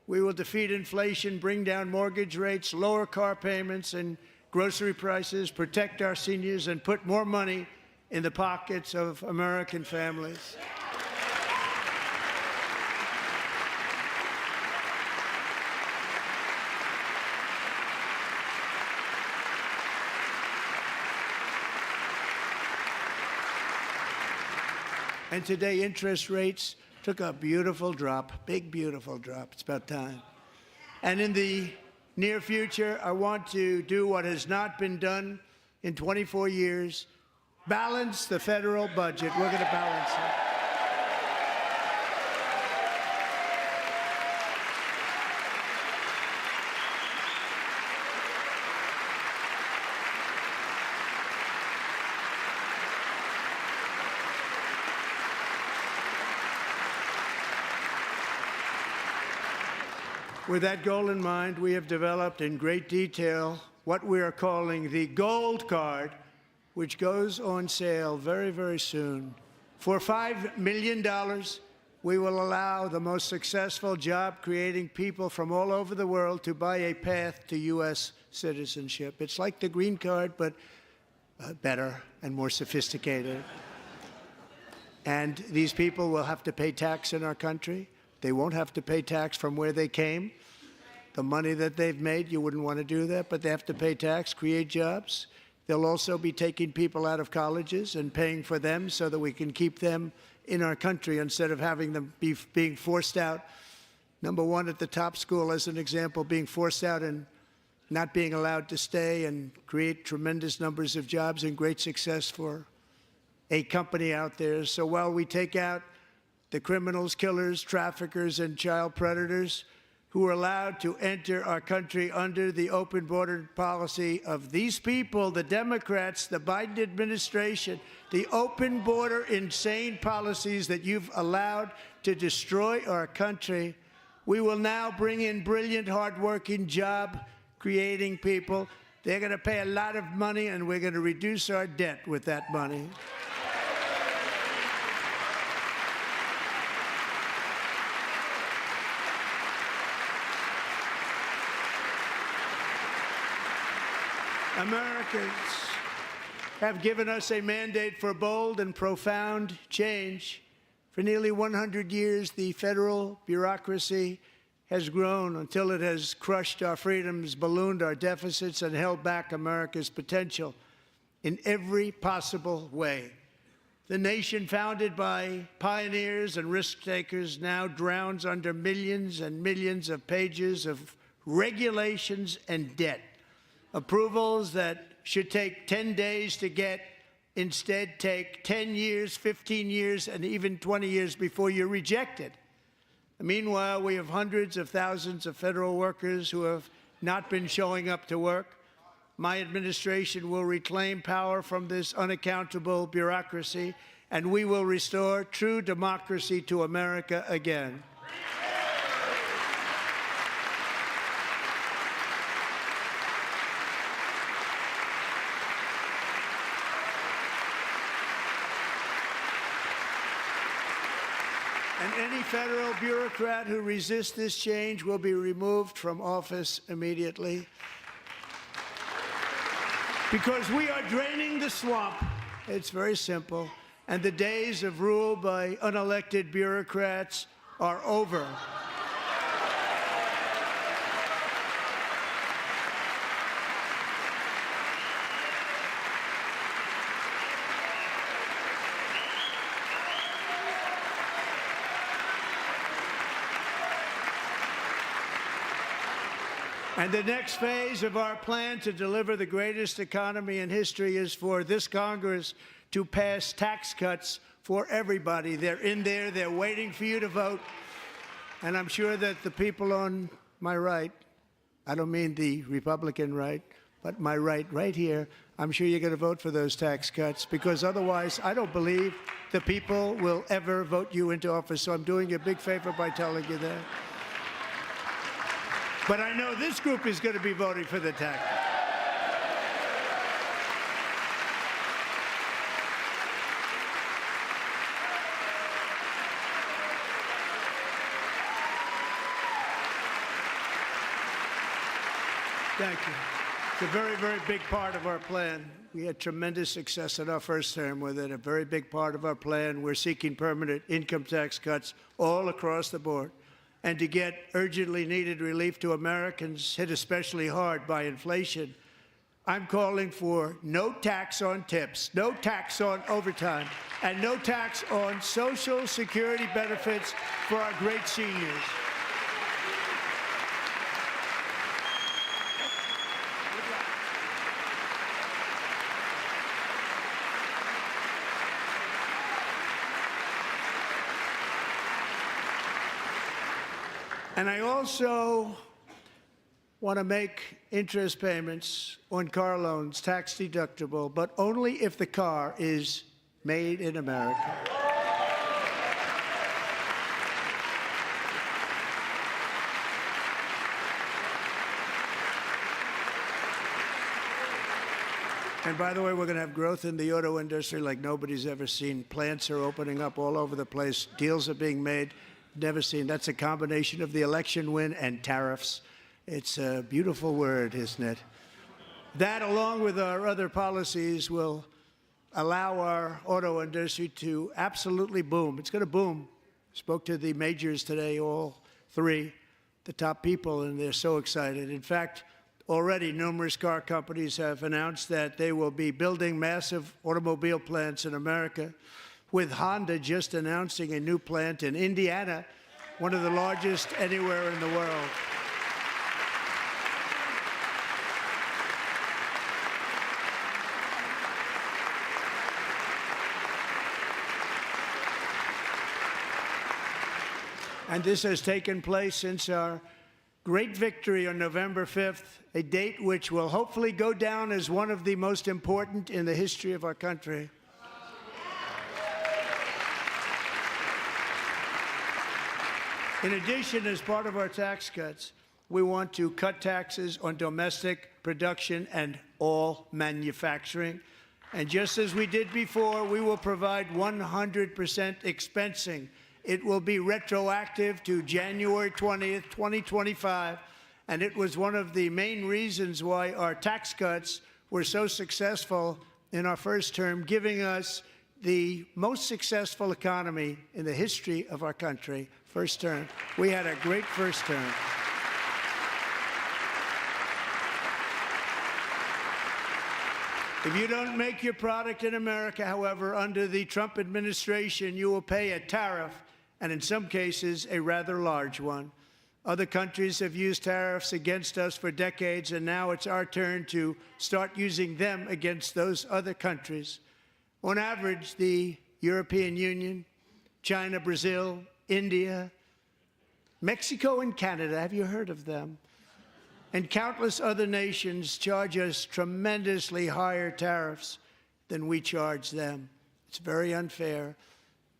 we will defeat inflation, bring down mortgage rates, lower car payments and grocery prices, protect our seniors, and put more money in the pockets of American families. And today, interest rates took a beautiful drop, big, beautiful drop. It's about time. And in the near future, I want to do what has not been done in 24 years, balance the federal budget. We're going to balance it. With that goal in mind, we have developed in great detail what we are calling the Gold Card, which goes on sale very, very soon. For $5 million, we will allow the most successful job-creating people from all over the world to buy a path to U.S. citizenship. It's like the green card, but better and more sophisticated. And these people will have to pay tax in our country. They won't have to pay tax from where they came. The money that they've made, you wouldn't want to do that, but they have to pay tax, create jobs. They'll also be taking people out of colleges and paying for them so that we can keep them in our country instead of having them being forced out. Number one, at the top school, as an example, being forced out and not being allowed to stay and create tremendous numbers of jobs and great success for a company out there. So while we take out the criminals, killers, traffickers, and child predators who were allowed to enter our country under the open border policy of these people, the Democrats, the Biden administration, the open border insane policies that you've allowed to destroy our country. We will now bring in brilliant, hardworking, job-creating people. They're going to pay a lot of money, and we're going to reduce our debt with that money. Americans have given us a mandate for bold and profound change. For nearly 100 years, the federal bureaucracy has grown until it has crushed our freedoms, ballooned our deficits, and held back America's potential in every possible way. The nation founded by pioneers and risk-takers now drowns under millions and millions of pages of regulations and debt. Approvals that should take 10 days to get instead take 10 years, 15 years, and even 20 years before you're rejected. Meanwhile, we have hundreds of thousands of federal workers who have not been showing up to work. My administration will reclaim power from this unaccountable bureaucracy, and we will restore true democracy to America again. And any federal bureaucrat who resists this change will be removed from office immediately. Because we are draining the swamp. It's very simple. And the days of rule by unelected bureaucrats are over. And the next phase of our plan to deliver the greatest economy in history is for this Congress to pass tax cuts for everybody. They're in there. They're waiting for you to vote. And I'm sure that the people on my right, I don't mean the Republican right, but my right here, I'm sure you're going to vote for those tax cuts, because otherwise I don't believe the people will ever vote you into office. So I'm doing you a big favor by telling you that. But I know this group is going to be voting for the tax. Thank you. It's a very, very big part of our plan. We had tremendous success in our first term with it. A very big part of our plan. We're seeking permanent income tax cuts all across the board. And to get urgently needed relief to Americans hit especially hard by inflation, I'm calling for no tax on tips, no tax on overtime, and no tax on Social Security benefits for our great seniors. And I also want to make interest payments on car loans tax deductible, but only if the car is made in America. And by the way, we're going to have growth in the auto industry like nobody's ever seen. Plants are opening up all over the place. Deals are being made. Never seen. That's a combination of the election win and tariffs. It's a beautiful word, isn't it? That, along with our other policies, will allow our auto industry to absolutely boom. It's going to boom. Spoke to the majors today, all three, the top people, and they're so excited. In fact, already numerous car companies have announced that they will be building massive automobile plants in America, with Honda just announcing a new plant in Indiana, one of the largest anywhere in the world. And this has taken place since our great victory on November 5th, a date which will hopefully go down as one of the most important in the history of our country. In addition, as part of our tax cuts, we want to cut taxes on domestic production and all manufacturing. And just as we did before, we will provide 100% expensing. It will be retroactive to January 20th, 2025. And it was one of the main reasons why our tax cuts were so successful in our first term, giving us the most successful economy in the history of our country. First term. We had a great first term. If you don't make your product in America, however, under the Trump administration, you will pay a tariff, and in some cases, a rather large one. Other countries have used tariffs against us for decades, and now it's our turn to start using them against those other countries. On average, the European Union, China, Brazil, India, Mexico, and Canada, have you heard of them? And countless other nations charge us tremendously higher tariffs than we charge them. It's very unfair.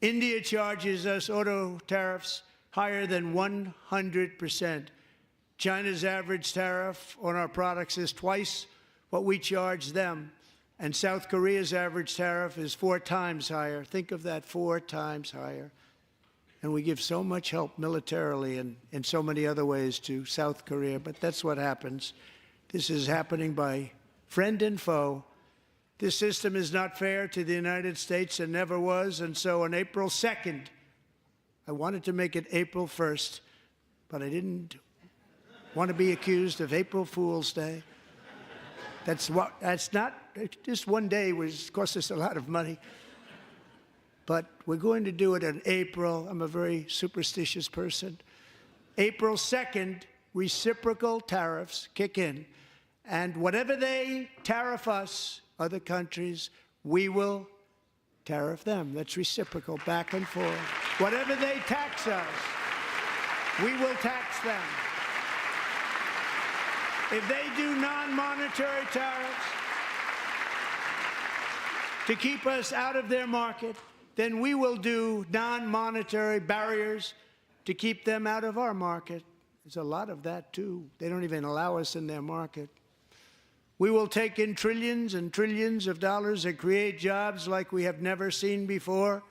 India charges us auto tariffs higher than 100%. China's average tariff on our products is twice what we charge them. And South Korea's average tariff is 4 times higher. Think of that, 4 times higher. And we give so much help militarily and in so many other ways to South Korea, but that's what happens. This is happening by friend and foe. This system is not fair to the United States and never was, and so on April 2nd, I wanted to make it April 1st, but I didn't want to be accused of April Fool's Day. That's not, just one day cost us a lot of money. But we're going to do it in April. I'm a very superstitious person. April 2nd, reciprocal tariffs kick in. And whatever they tariff us, other countries, we will tariff them. That's reciprocal, back and forth. Whatever they tax us, we will tax them. If they do non-monetary tariffs to keep us out of their market, then we will do non-monetary barriers to keep them out of our market. There's a lot of that, too. They don't even allow us in their market. We will take in trillions and trillions of dollars and create jobs like we have never seen before.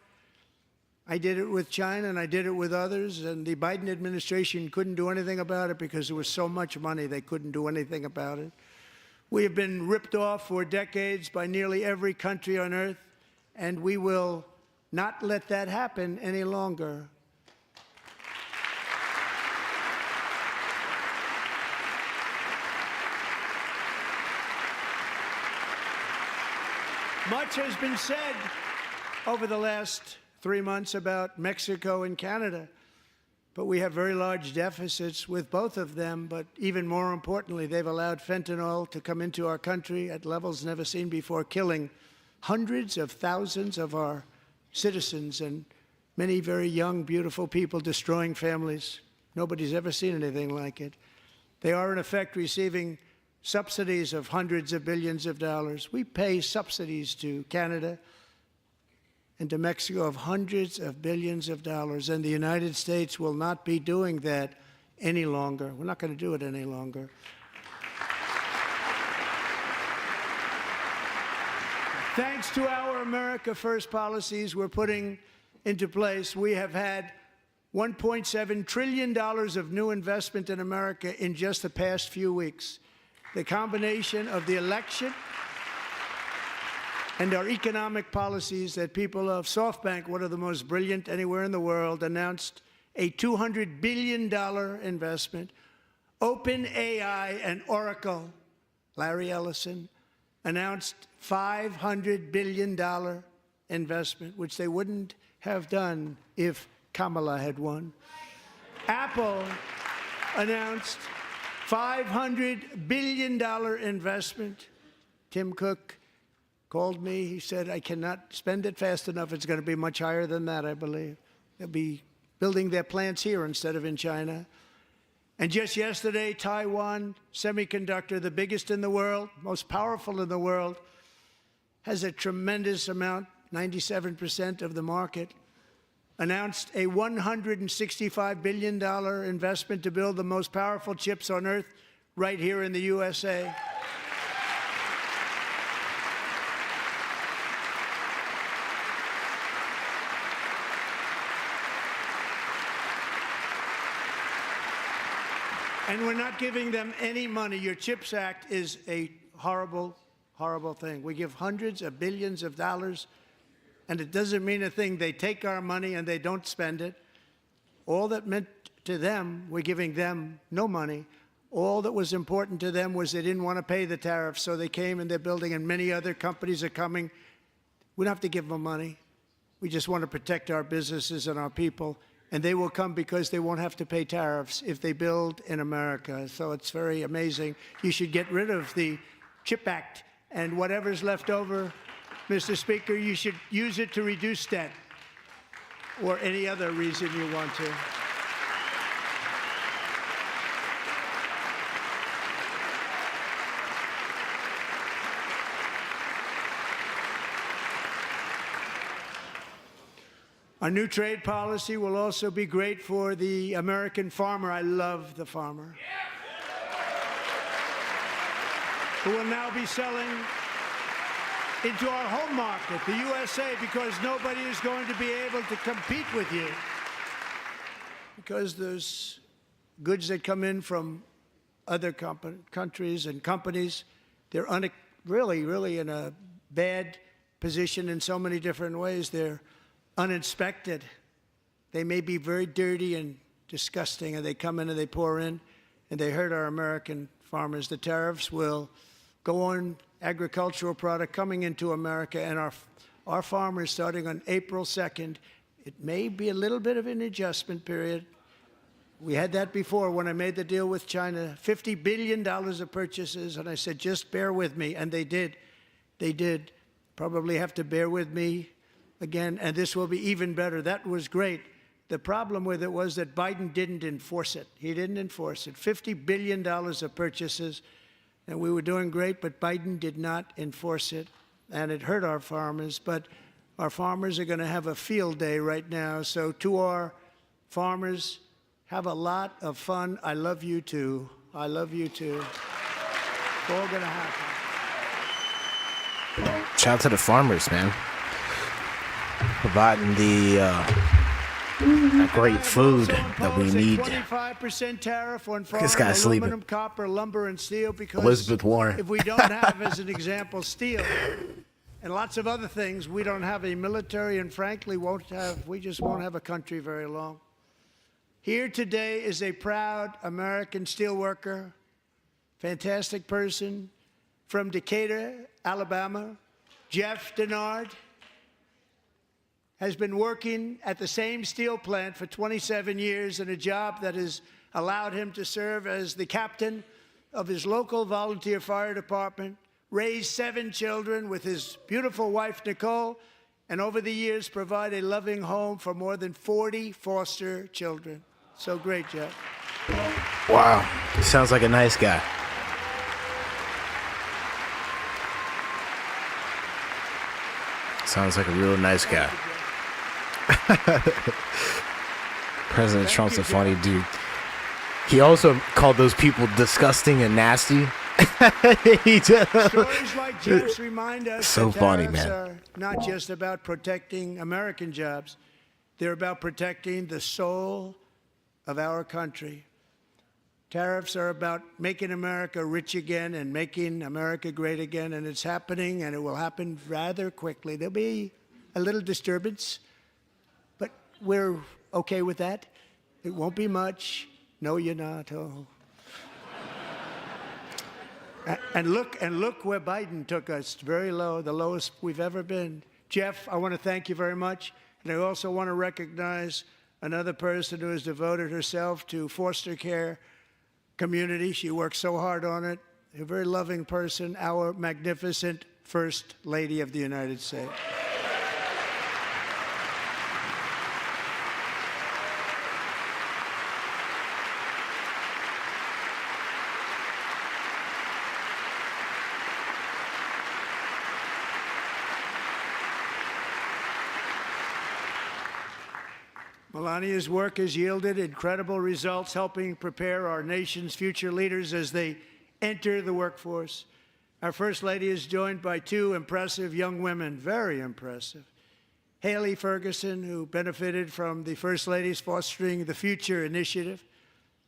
I did it with China, and I did it with others, and the Biden administration couldn't do anything about it because there was so much money they couldn't do anything about it. We have been ripped off for decades by nearly every country on earth, and we will not let that happen any longer. Much has been said over the last 3 months about Mexico and Canada, but we have very large deficits with both of them. But even more importantly, they've allowed fentanyl to come into our country at levels never seen before, killing hundreds of thousands of our citizens and many very young, beautiful people, destroying families. Nobody's ever seen anything like it. They are, in effect, receiving subsidies of hundreds of billions of dollars. We pay subsidies to Canada and to Mexico of hundreds of billions of dollars, and the United States will not be doing that any longer. We're not going to do it any longer. Thanks to our America First policies we're putting into place, we have had $1.7 trillion of new investment in America in just the past few weeks. The combination of the election and our economic policies that people of SoftBank, one of the most brilliant anywhere in the world, announced a $200 billion investment. OpenAI and Oracle, Larry Ellison, announced $500 billion investment, which they wouldn't have done if Kamala had won. Apple announced $500 billion investment. Tim Cook called me. He said, I cannot spend it fast enough. It's going to be much higher than that, I believe. It'll be building their plants here instead of in China. And just yesterday, Taiwan Semiconductor, the biggest in the world, most powerful in the world, has a tremendous amount, 97% of the market, announced a $165 billion investment to build the most powerful chips on earth right here in the USA. And we're not giving them any money. Your CHIPS Act is a horrible, horrible thing. We give hundreds of billions of dollars, and it doesn't mean a thing. They take our money and they don't spend it. All that meant to them, we're giving them no money. All that was important to them was they didn't want to pay the tariffs, so they came and they're building, and many other companies are coming. We don't have to give them money. We just want to protect our businesses and our people. And they will come because they won't have to pay tariffs if they build in America. So it's very amazing. You should get rid of the CHIP Act, and whatever's left over, Mr. Speaker, you should use it to reduce debt or any other reason you want to. Our new trade policy will also be great for the American farmer. I love the farmer. Who will now be selling into our home market, the USA, because nobody is going to be able to compete with you. Because there's goods that come in from other countries and companies. They're really in a bad position in so many different ways. They're uninspected. They may be very dirty and disgusting, and they come in and they pour in, and they hurt our American farmers. The tariffs will go on agricultural product coming into America, and our farmers, starting on April 2nd, it may be a little bit of an adjustment period. We had that before when I made the deal with China, $50 billion of purchases, and I said, just bear with me, and they did. They did. Probably have to bear with me again, and this will be even better. That was great. The problem with it was that Biden didn't enforce it. He didn't enforce it. $50 billion of purchases, and we were doing great, but Biden did not enforce it, and it hurt our farmers. But our farmers are going to have a field day right now. So to our farmers, have a lot of fun. I love you too. I love you too. It's all going to happen. Shout out to the farmers, man. Providing the great food that we need. 25% tariff on This guy's aluminum, sleeping. copper, lumber, and steel, because Elizabeth Warren. if we don't have, as an example, steel and lots of other things, we don't have a military, and frankly, we just won't have a country very long. Here today is a proud American steelworker, fantastic person from Decatur, Alabama, Jeff Denard. Has been working at the same steel plant for 27 years in a job that has allowed him to serve as the captain of his local volunteer fire department, raised 7 children with his beautiful wife, Nicole, and over the years provide a loving home for more than 40 foster children. So great, Jeff. Wow. He sounds like a nice guy. Sounds like a real nice guy. President Trump's a funny dude. He also called those people disgusting and nasty. He just, Stories like Jeff's remind us so that funny, tariffs man. are not just about protecting American jobs. They're about protecting the soul of our country. Tariffs are about making America rich again and making America great again, and it's happening, and it will happen rather quickly. There'll be a little disturbance, but we're okay with that. It won't be much. No, you're not. Oh. And look where Biden took us. Very low, the lowest we've ever been. Jeff, I want to thank you very much. And I also want to recognize another person who has devoted herself to foster care community. She works so hard on it. A very loving person, our magnificent First Lady of the United States. Melania's work has yielded incredible results, helping prepare our nation's future leaders as they enter the workforce. Our First Lady is joined by two impressive young women, very impressive. Haley Ferguson, who benefited from the First Lady's Fostering the Future initiative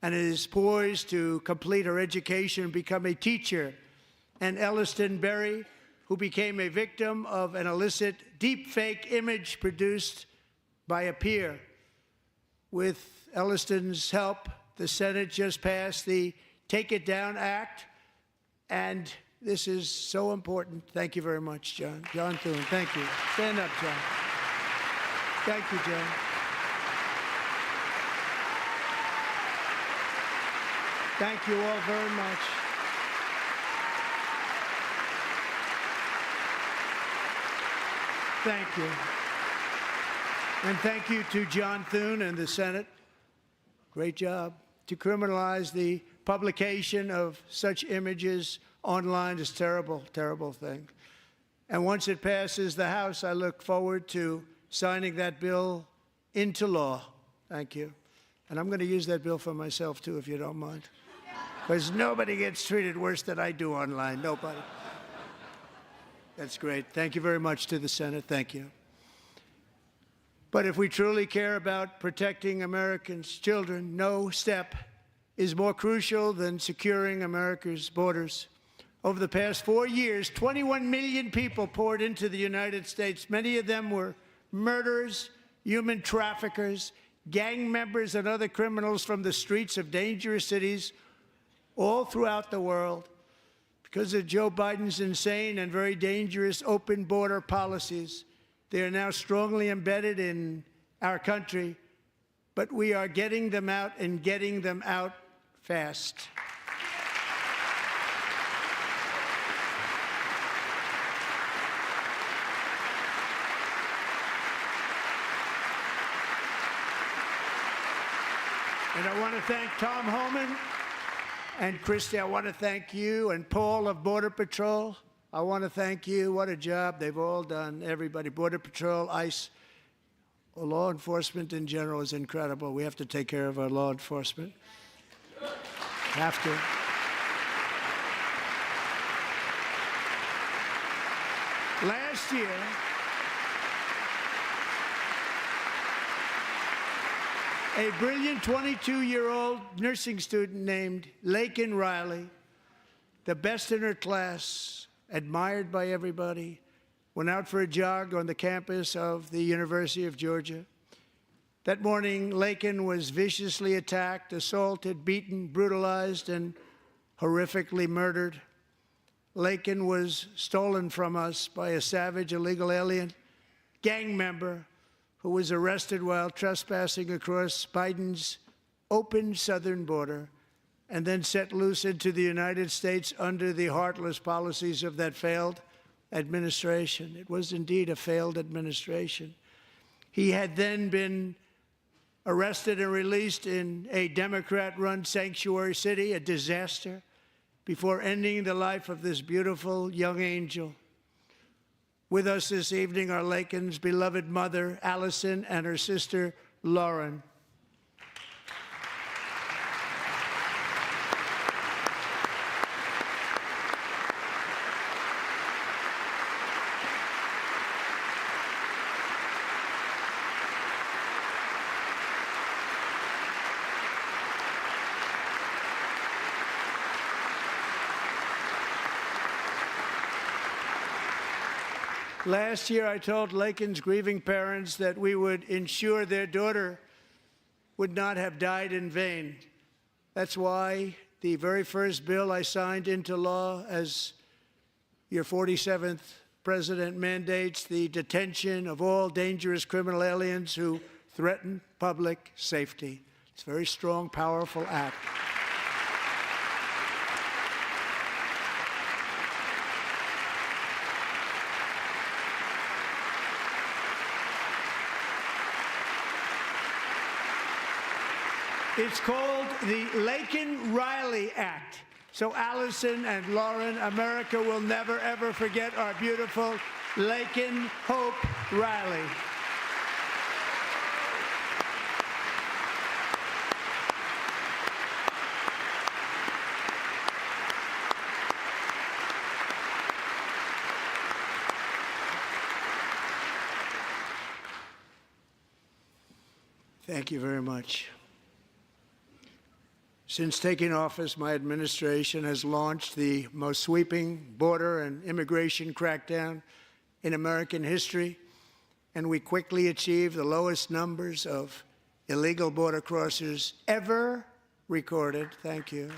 and is poised to complete her education and become a teacher. And Elliston Berry, who became a victim of an illicit deepfake image produced by a peer. With Elliston's help, the Senate just passed the Take It Down Act, and this is so important. Thank you very much, John. John Thune, thank you. Stand up, John. Thank you, John. Thank you all very much. Thank you. And thank you to John Thune and the Senate. Great job. To criminalize the publication of such images online is a terrible, terrible thing. And once it passes the House, I look forward to signing that bill into law. Thank you. And I'm going to use that bill for myself, too, if you don't mind. Because nobody gets treated worse than I do online. Nobody. That's great. Thank you very much to the Senate. Thank you. But if we truly care about protecting Americans' children, no step is more crucial than securing America's borders. Over the past 4 years, 21 million people poured into the United States. Many of them were murderers, human traffickers, gang members, and other criminals from the streets of dangerous cities all throughout the world. Because of Joe Biden's insane and very dangerous open border policies, they are now strongly embedded in our country, but we are getting them out and getting them out fast. And I want to thank Tom Homan and Christy. I want to thank you and Paul of Border Patrol. I want to thank you. What a job they've all done, everybody. Border Patrol, ICE, law enforcement in general is incredible. We have to take care of our law enforcement. Have to. Last year, a brilliant 22-year-old nursing student named Laken Riley, the best in her class, admired by everybody, went out for a jog on the campus of the University of Georgia. That morning, Laken was viciously attacked, assaulted, beaten, brutalized, and horrifically murdered. Laken was stolen from us by a savage illegal alien gang member who was arrested while trespassing across Biden's open southern border and then set loose into the United States under the heartless policies of that failed administration. It was indeed a failed administration. He had then been arrested and released in a Democrat-run sanctuary city, a disaster, before ending the life of this beautiful young angel. With us this evening are Laken's beloved mother, Allison, and her sister, Lauren. Last year, I told Laken's grieving parents that we would ensure their daughter would not have died in vain. That's why the very first bill I signed into law as your 47th president mandates the detention of all dangerous criminal aliens who threaten public safety. It's a very strong, powerful act. It's called the Laken-Riley Act. So Allison and Lauren, America will never, ever forget our beautiful Laken Hope Riley. Thank you very much. Since taking office, my administration has launched the most sweeping border and immigration crackdown in American history, and we quickly achieved the lowest numbers of illegal border crossers ever recorded. Thank you.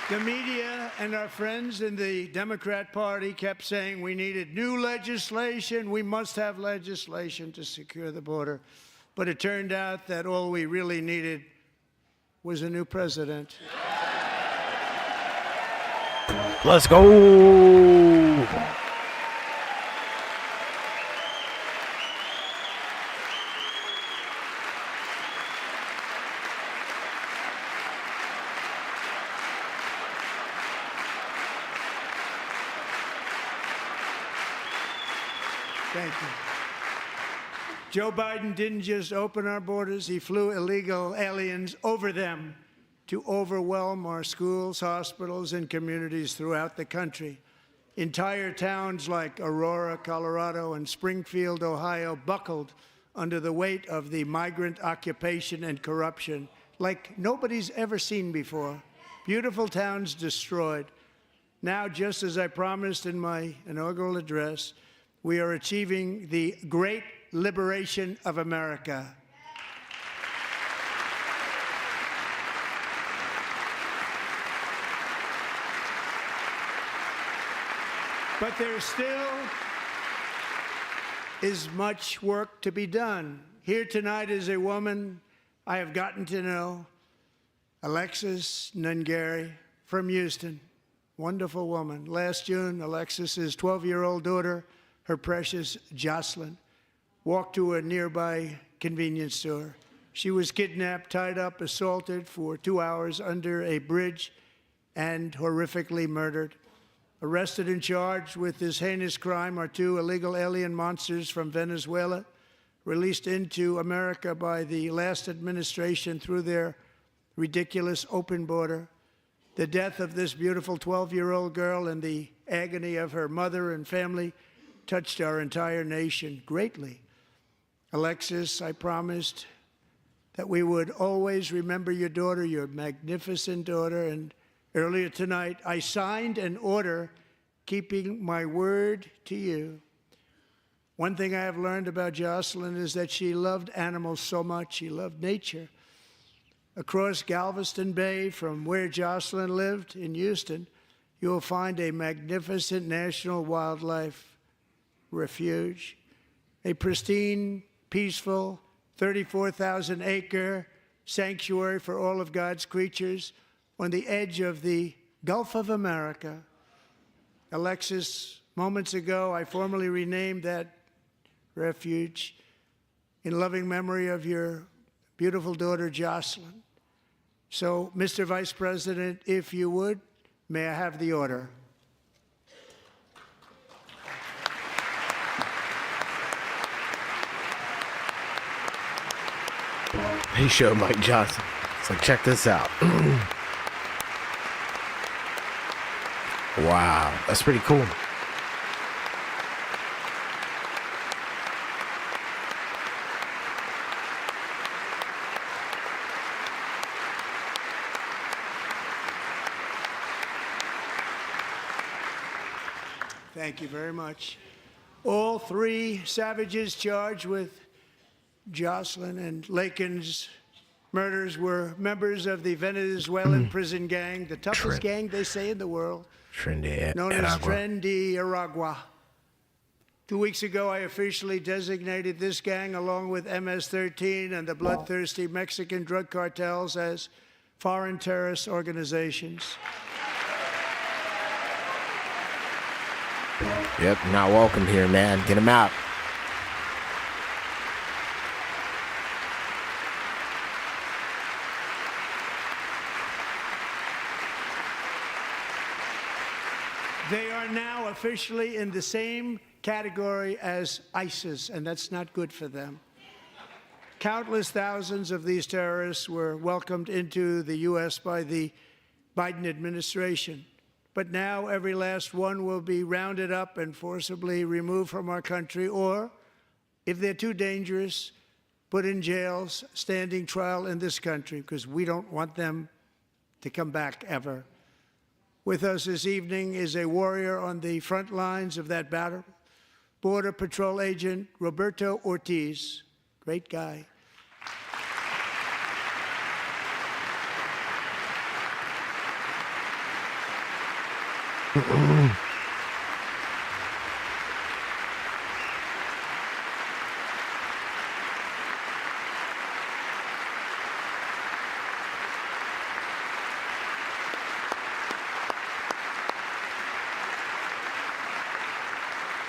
The media and our friends in the Democrat Party kept saying we needed new legislation, we must have legislation to secure the border. But it turned out that all we really needed was a new president. Let's go. Thank you. Joe Biden didn't just open our borders, he flew illegal aliens over them to overwhelm our schools, hospitals, and communities throughout the country. Entire towns like Aurora, Colorado, and Springfield, Ohio, buckled under the weight of the migrant occupation and corruption like nobody's ever seen before. Beautiful towns destroyed. Now, just as I promised in my inaugural address, we are achieving the great liberation of America. But there still is much work to be done. Here tonight is a woman I have gotten to know, Alexis Nungari from Houston. Wonderful woman. Last June, Alexis's 12-year-old daughter, her precious Jocelyn, walked to a nearby convenience store. She was kidnapped, tied up, assaulted for 2 hours under a bridge, and horrifically murdered. Arrested and charged with this heinous crime are 2 illegal alien monsters from Venezuela, released into America by the last administration through their ridiculous open border. The death of this beautiful 12-year-old girl and the agony of her mother and family touched our entire nation greatly. Alexis, I promised that we would always remember your daughter, your magnificent daughter, and earlier tonight I signed an order keeping my word to you. One thing I have learned about Jocelyn is that she loved animals so much. She loved nature. Across Galveston Bay, from where Jocelyn lived in Houston, you will find a magnificent national wildlife refuge, a pristine, peaceful, 34,000-acre sanctuary for all of God's creatures on the edge of the Gulf of America. Alexis, moments ago, I formally renamed that refuge in loving memory of your beautiful daughter, Jocelyn. So, Mr. Vice President, if you would, may I have the order? He showed Mike Johnson. It's like, check this out. Wow, that's pretty cool. Thank you very much. All 3 savages charged with Jocelyn and Lakin's murders were members of the Venezuelan prison gang, the toughest gang, they say, in the world, known as Tren de Aragua. 2 weeks ago, I officially designated this gang, along with MS-13 and the bloodthirsty Mexican drug cartels, as foreign terrorist organizations. Yep, not welcome here, man. Get him out. They are now officially in the same category as ISIS, and that's not good for them. Countless thousands of these terrorists were welcomed into the U.S. by the Biden administration. But now every last one will be rounded up and forcibly removed from our country, or, if they're too dangerous, put in jails, standing trial in this country, because we don't want them to come back ever. With us this evening is a warrior on the front lines of that battle, Border Patrol Agent Roberto Ortiz. Great guy.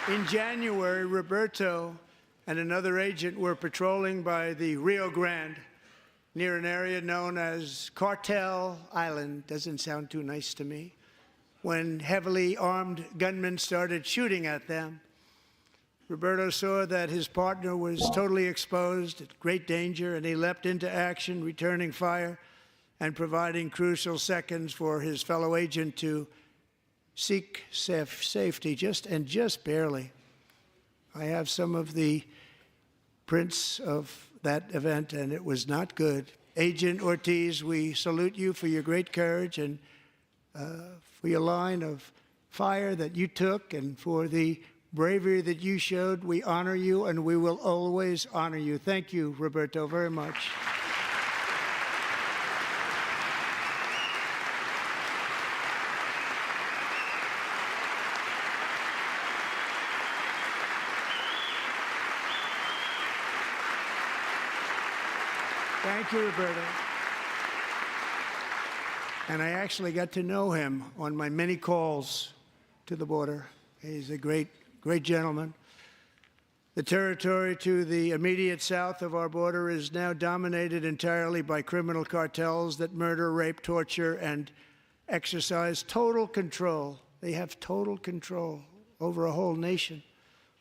In January, Roberto and another agent were patrolling by the Rio Grande near an area known as Cartel Island. Doesn't sound too nice to me. When heavily armed gunmen started shooting at them, Roberto saw that his partner was totally exposed, at great danger, and he leapt into action, returning fire and providing crucial seconds for his fellow agent to seek safety, just barely. I have some of the prints of that event, and it was not good. Agent Ortiz, we salute you for your great courage and for your line of fire that you took and for the bravery that you showed. We honor you, and we will always honor you. Thank you, Roberto, very much. Thank you, Roberto. And I actually got to know him on my many calls to the border. He's a great gentleman. The territory to the immediate south of our border is now dominated entirely by criminal cartels that murder, rape, torture, and exercise total control. They have total control over a whole nation,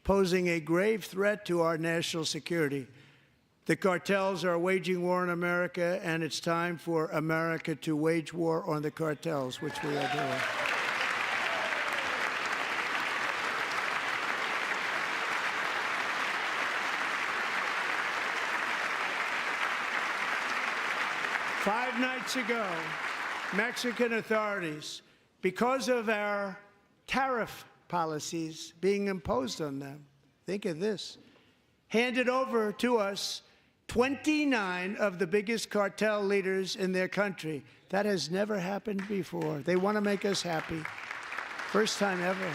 posing a grave threat to our national security. The cartels are waging war in America, and it's time for America to wage war on the cartels, which we are doing. Five nights ago, Mexican authorities, because of our tariff policies being imposed on them, think of this, handed over to us 29 of the biggest cartel leaders in their country. That has never happened before. They want to make us happy. First time ever.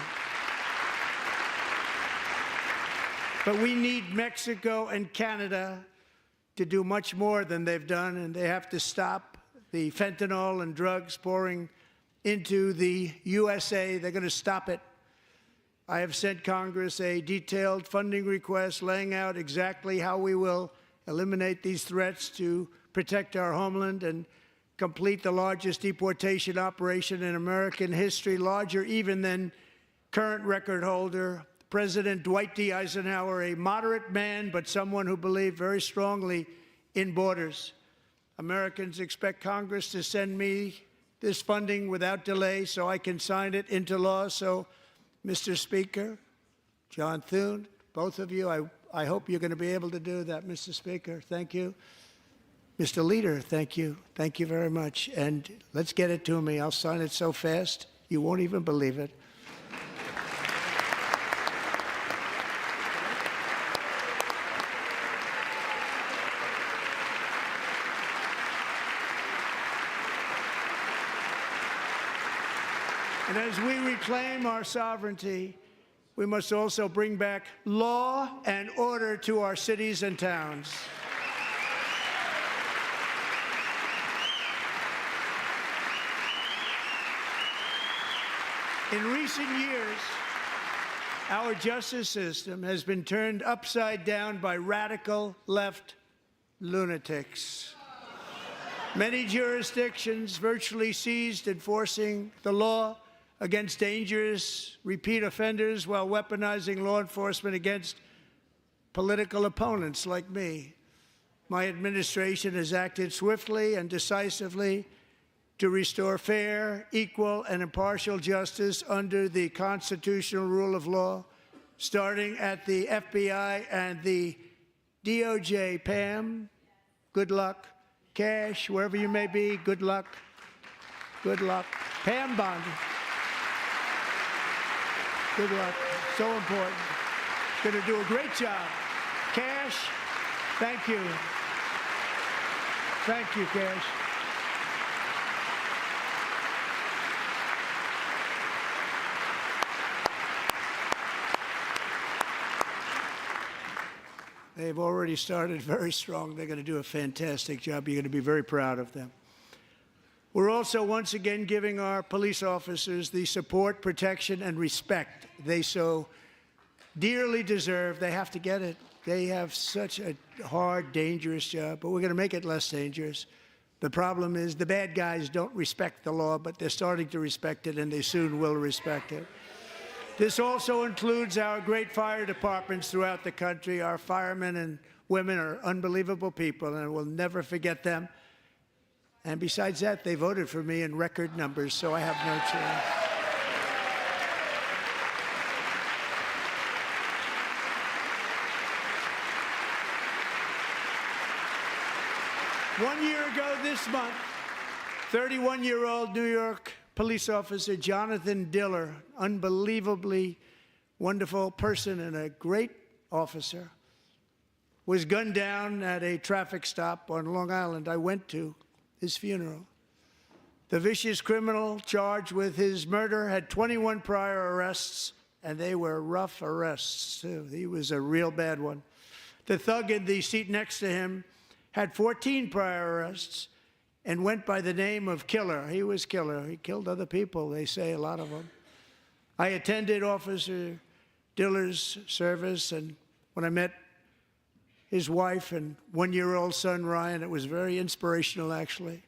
But we need Mexico and Canada to do much more than they've done, and they have to stop the fentanyl and drugs pouring into the USA. They're going to stop it. I have sent Congress a detailed funding request laying out exactly how we will eliminate these threats to protect our homeland and complete the largest deportation operation in American history, larger even than current record holder President Dwight D. Eisenhower, a moderate man, but someone who believed very strongly in borders. Americans expect Congress to send me this funding without delay so I can sign it into law. So, Mr. Speaker, John Thune, both of you, I hope you're going to be able to do that, Mr. Speaker. Thank you. Mr. Leader, thank you. Thank you very much. And let's get it to me. I'll sign it so fast, you won't even believe it. And as we reclaim our sovereignty, we must also bring back law and order to our cities and towns. In recent years, our justice system has been turned upside down by radical left lunatics. Many jurisdictions virtually ceased enforcing the law against dangerous repeat offenders while weaponizing law enforcement against political opponents like me. My administration has acted swiftly and decisively to restore fair, equal, and impartial justice under the constitutional rule of law, starting at the FBI and the DOJ. Pam, good luck. Cash, wherever you may be, good luck. Good luck. Pam Bondi, good luck. So important. Going to do a great job. Cash, thank you. Thank you, Cash. They've already started very strong. They're going to do a fantastic job. You're going to be very proud of them. We're also once again giving our police officers the support, protection, and respect they so dearly deserve. They have to get it. They have such a hard, dangerous job, but we're going to make it less dangerous. The problem is the bad guys don't respect the law, but they're starting to respect it, and they soon will respect it. This also includes our great fire departments throughout the country. Our firemen and women are unbelievable people, and we'll never forget them. And besides that, they voted for me in record numbers, so I have no choice. One year ago this month, 31-year-old New York police officer Jonathan Diller, unbelievably wonderful person and a great officer, was gunned down at a traffic stop on Long Island. I went to his funeral. The vicious criminal charged with his murder had 21 prior arrests, and they were rough arrests, too. He was a real bad one. The thug in the seat next to him had 14 prior arrests and went by the name of Killer. He was Killer. He killed other people, they say, a lot of them. I attended Officer Diller's service, and when I met his wife and one-year-old son, Ryan, it was very inspirational, actually.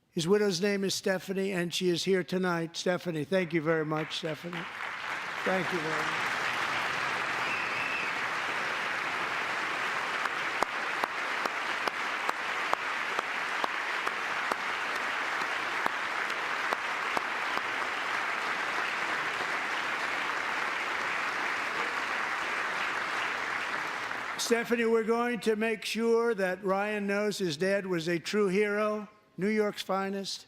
His widow's name is Stephanie, and she is here tonight. Stephanie, thank you very much, Stephanie. Thank you very much. Stephanie, we're going to make sure that Ryan knows his dad was a true hero, New York's finest,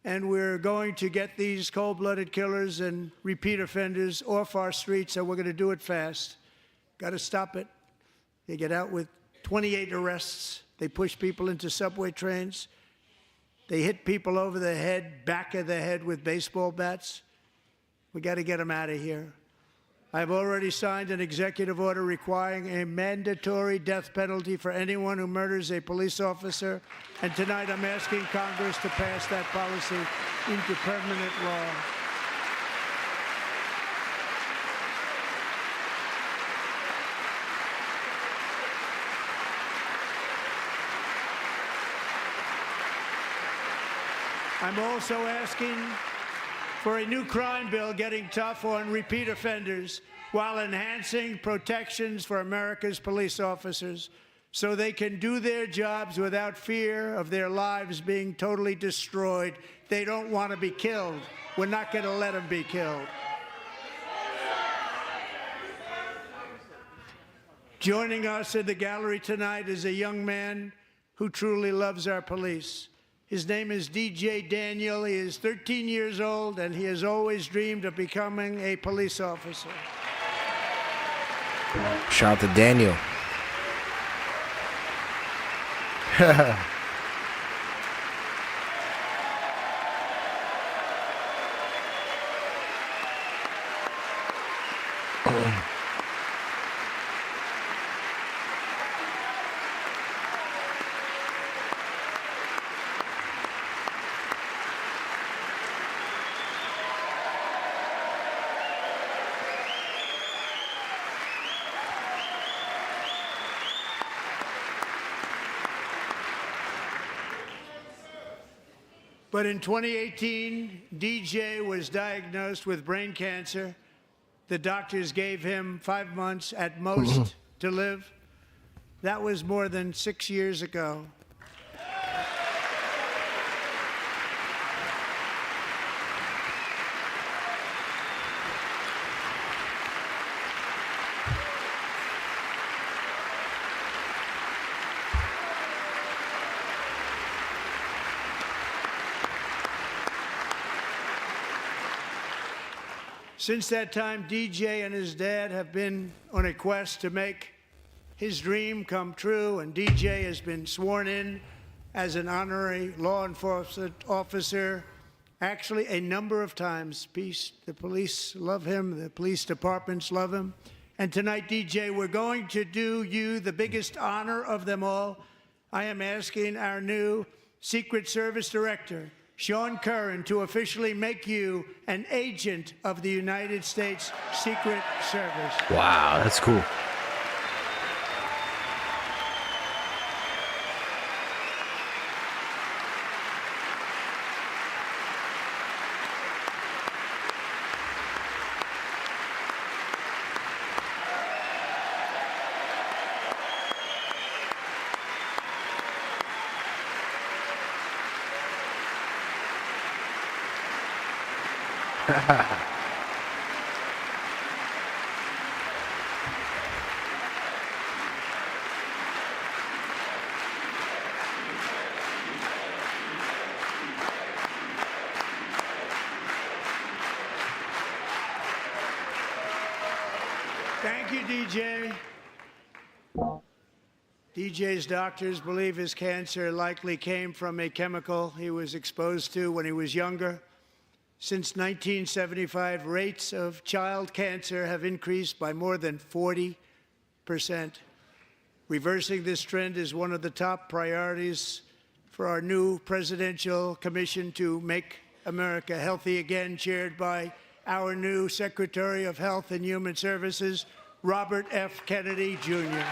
and we're going to get these cold-blooded killers and repeat offenders off our streets, and we're going to do it fast. Got to stop it. They get out with 28 arrests. They push people into subway trains. They hit people over the head, back of the head with baseball bats. We got to get them out of here. I've already signed an executive order requiring a mandatory death penalty for anyone who murders a police officer, and tonight I'm asking Congress to pass that policy into permanent law. I'm also asking for a new crime bill getting tough on repeat offenders while enhancing protections for America's police officers so they can do their jobs without fear of their lives being totally destroyed. They don't want to be killed. We're not going to let them be killed. Joining us in the gallery tonight is a young man who truly loves our police. His name is DJ Daniel. He is 13 years old, and he has always dreamed of becoming a police officer. Shout out to Daniel. But in 2018, DJ was diagnosed with brain cancer. The doctors gave him 5 months at most to live. That was more than 6 years ago. Since that time, DJ and his dad have been on a quest to make his dream come true, and DJ has been sworn in as an honorary law enforcement officer, actually a number of times. The police love him, the police departments love him. And tonight, DJ, we're going to do you the biggest honor of them all. I am asking our new Secret Service Director, Sean Curran, to officially make you an agent of the United States Secret Service. Wow, that's cool. Thank you, DJ. DJ's doctors believe his cancer likely came from a chemical he was exposed to when he was younger. Since 1975, rates of child cancer have increased by more than 40%. Reversing this trend is one of the top priorities for our new presidential commission to make America healthy again, chaired by our new Secretary of Health and Human Services, Robert F. Kennedy, Jr.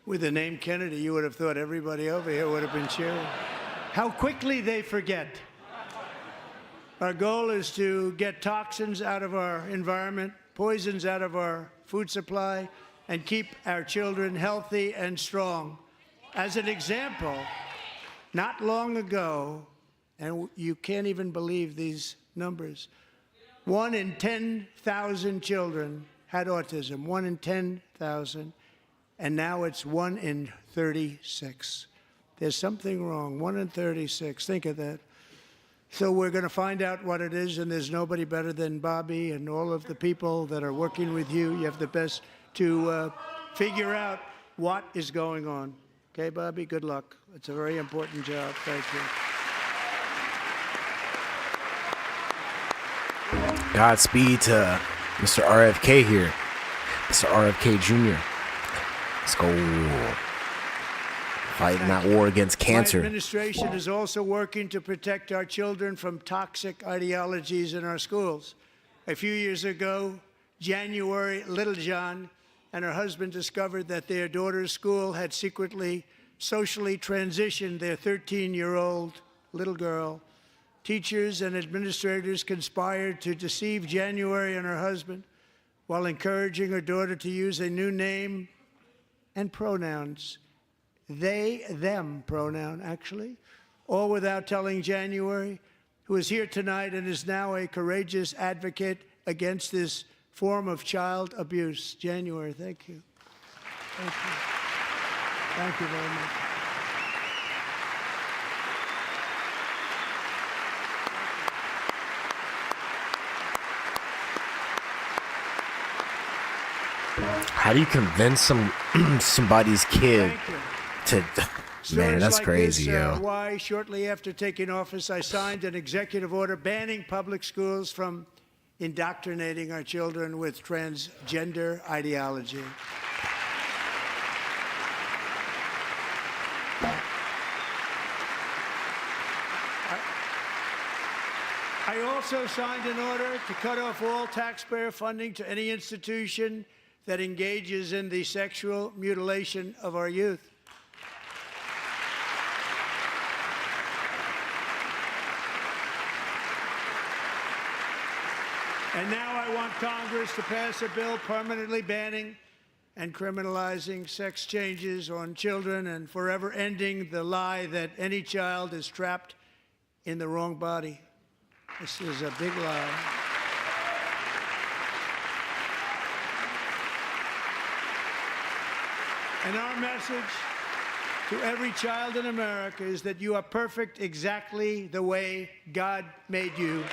With the name Kennedy, you would have thought everybody over here would have been cheering. How quickly they forget. Our goal is to get toxins out of our environment, poisons out of our food supply, and keep our children healthy and strong. As an example, not long ago, and you can't even believe these numbers, 1 in 10,000 children had autism, 1 in 10,000. And now it's 1 in 36. There's something wrong. 1 in 36. Think of that. So we're going to find out what it is, and there's nobody better than Bobby and all of the people that are working with you. You have the best to figure out what is going on. Okay, Bobby? Good luck. It's a very important job. Thank you. Godspeed to Mr. RFK here. Mr. RFK Jr. Let's go. Fighting that war against cancer. My administration is also working to protect our children from toxic ideologies in our schools. A few years ago, January, Littlejohn and her husband discovered that their daughter's school had secretly socially transitioned their 13-year-old little girl. Teachers and administrators conspired to deceive January and her husband while encouraging her daughter to use a new name and pronouns, they, them pronoun, actually, all without telling January, who is here tonight and is now a courageous advocate against this form of child abuse. January, thank you. Thank you. Thank you very much. How do you convince somebody's kid to? Man, that's like crazy, this, yo. Why, shortly after taking office, I signed an executive order banning public schools from indoctrinating our children with transgender ideology. I also signed an order to cut off all taxpayer funding to any institution that engages in the sexual mutilation of our youth. And now I want Congress to pass a bill permanently banning and criminalizing sex changes on children and forever ending the lie that any child is trapped in the wrong body. This is a big lie. And our message to every child in America is that you are perfect exactly the way God made you.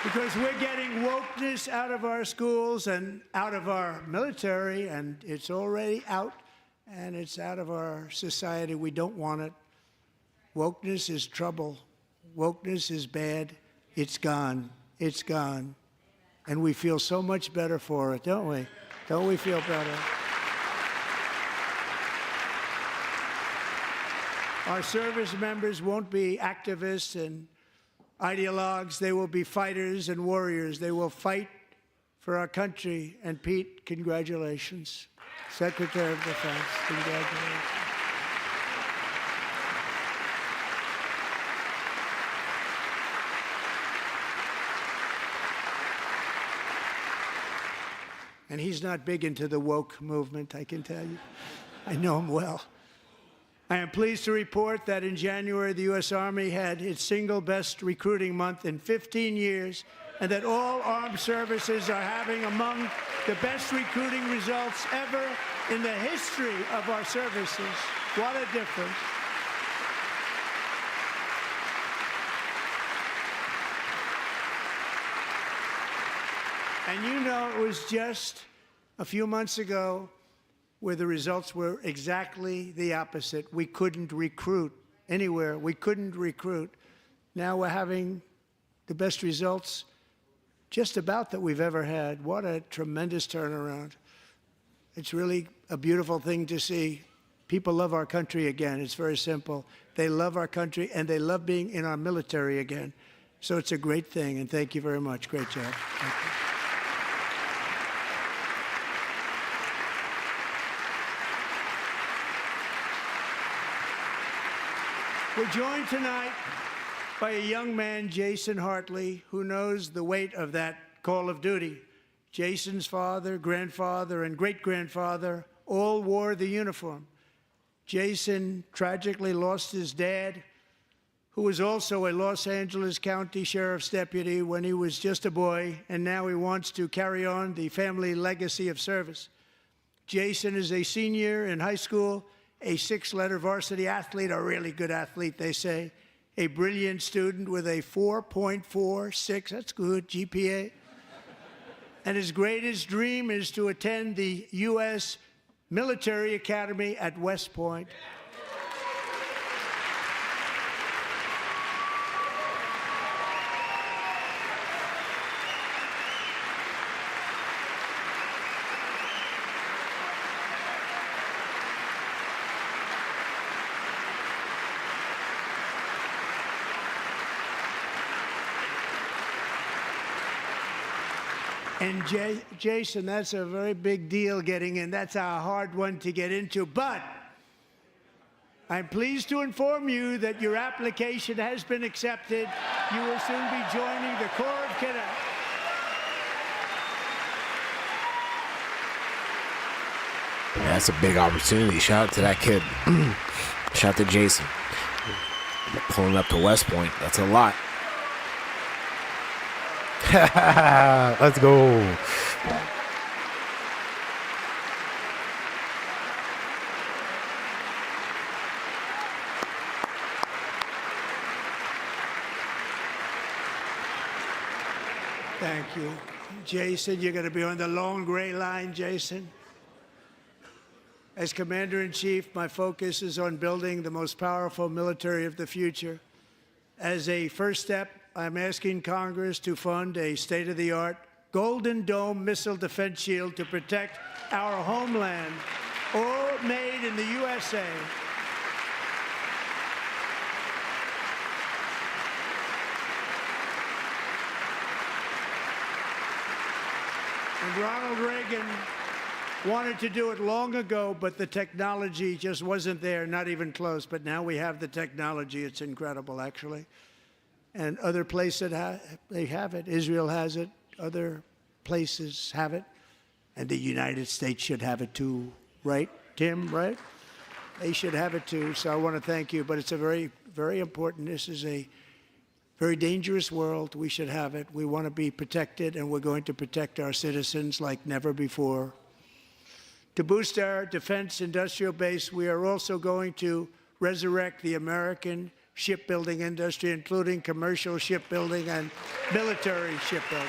Because we're getting wokeness out of our schools and out of our military, and it's already out, and it's out of our society. We don't want it. Wokeness is trouble. Wokeness is bad. It's gone. It's gone. And we feel so much better for it, don't we? Don't we feel better? Our service members won't be activists and ideologues. They will be fighters and warriors. They will fight for our country. And Pete, congratulations. Secretary of Defense, congratulations. And he's not big into the woke movement, I can tell you. I know him well. I am pleased to report that in January, the U.S. Army had its single best recruiting month in 15 years, and that all armed services are having among the best recruiting results ever in the history of our services. What a difference. And you know, it was just a few months ago where the results were exactly the opposite. We couldn't recruit anywhere. We couldn't recruit. Now we're having the best results just about that we've ever had. What a tremendous turnaround. It's really a beautiful thing to see. People love our country again. It's very simple. They love our country, and they love being in our military again. So it's a great thing, and thank you very much. Great job. Thank you. We're joined tonight by a young man, Jason Hartley, who knows the weight of that call of duty. Jason's father, grandfather, and great-grandfather all wore the uniform. Jason tragically lost his dad, who was also a Los Angeles County Sheriff's deputy when he was just a boy, and now he wants to carry on the family legacy of service. Jason is a senior in high school, a 6-letter varsity athlete, a really good athlete, they say, a brilliant student with a 4.46, that's good, GPA. And his greatest dream is to attend the U.S. Military Academy at West Point. And Jason, that's a very big deal getting in. That's a hard one to get into. But I'm pleased to inform you that your application has been accepted. You will soon be joining the Corps of Cadets. Yeah, that's a big opportunity. Shout out to that kid. Shout out to Jason. Pulling up to West Point. That's a lot. Let's go. Thank you. Jason, you're going to be on the long gray line, Jason. As Commander-in-Chief, my focus is on building the most powerful military of the future. As a first step, I'm asking Congress to fund a state-of-the-art Golden Dome missile defense shield to protect our homeland, all made in the USA. And Ronald Reagan wanted to do it long ago, but the technology just wasn't there, not even close. But now we have the technology. It's incredible, actually. And other places, they have it. Israel has it. Other places have it. And the United States should have it too, right, Tim, right? They should have it too. So I want to thank you. But it's a very, very important. This is a very dangerous world. We should have it. We want to be protected, and we're going to protect our citizens like never before. To boost our defense industrial base, we are also going to resurrect the American shipbuilding industry, including commercial shipbuilding and military shipbuilding.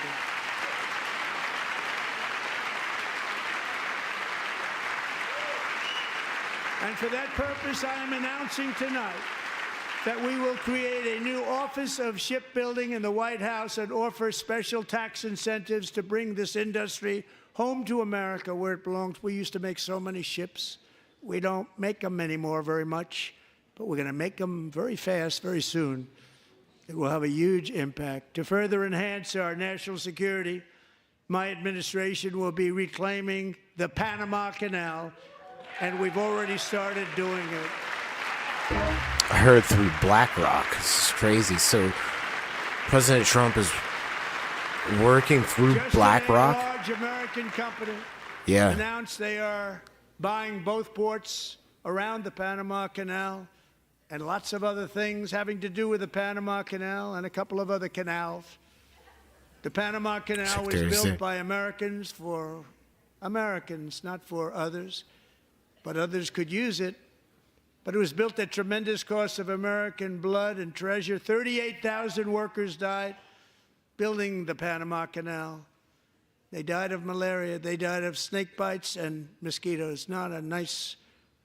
And for that purpose, I am announcing tonight that we will create a new Office of Shipbuilding in the White House and offer special tax incentives to bring this industry home to America where it belongs. We used to make so many ships. We don't make them anymore very much, but we're going to make them very fast, very soon. It will have a huge impact. To further enhance our national security, my administration will be reclaiming the Panama Canal, and we've already started doing it. I heard through BlackRock. This is crazy. So President Trump is working through BlackRock. A large American company Yeah. announced they are buying both ports around the Panama Canal and lots of other things having to do with the Panama Canal and a couple of other canals. The Panama Canal was built by Americans for Americans, not for others, but others could use it. But it was built at tremendous cost of American blood and treasure. 38,000 workers died building the Panama Canal. They died of malaria. They died of snake bites and mosquitoes. Not a nice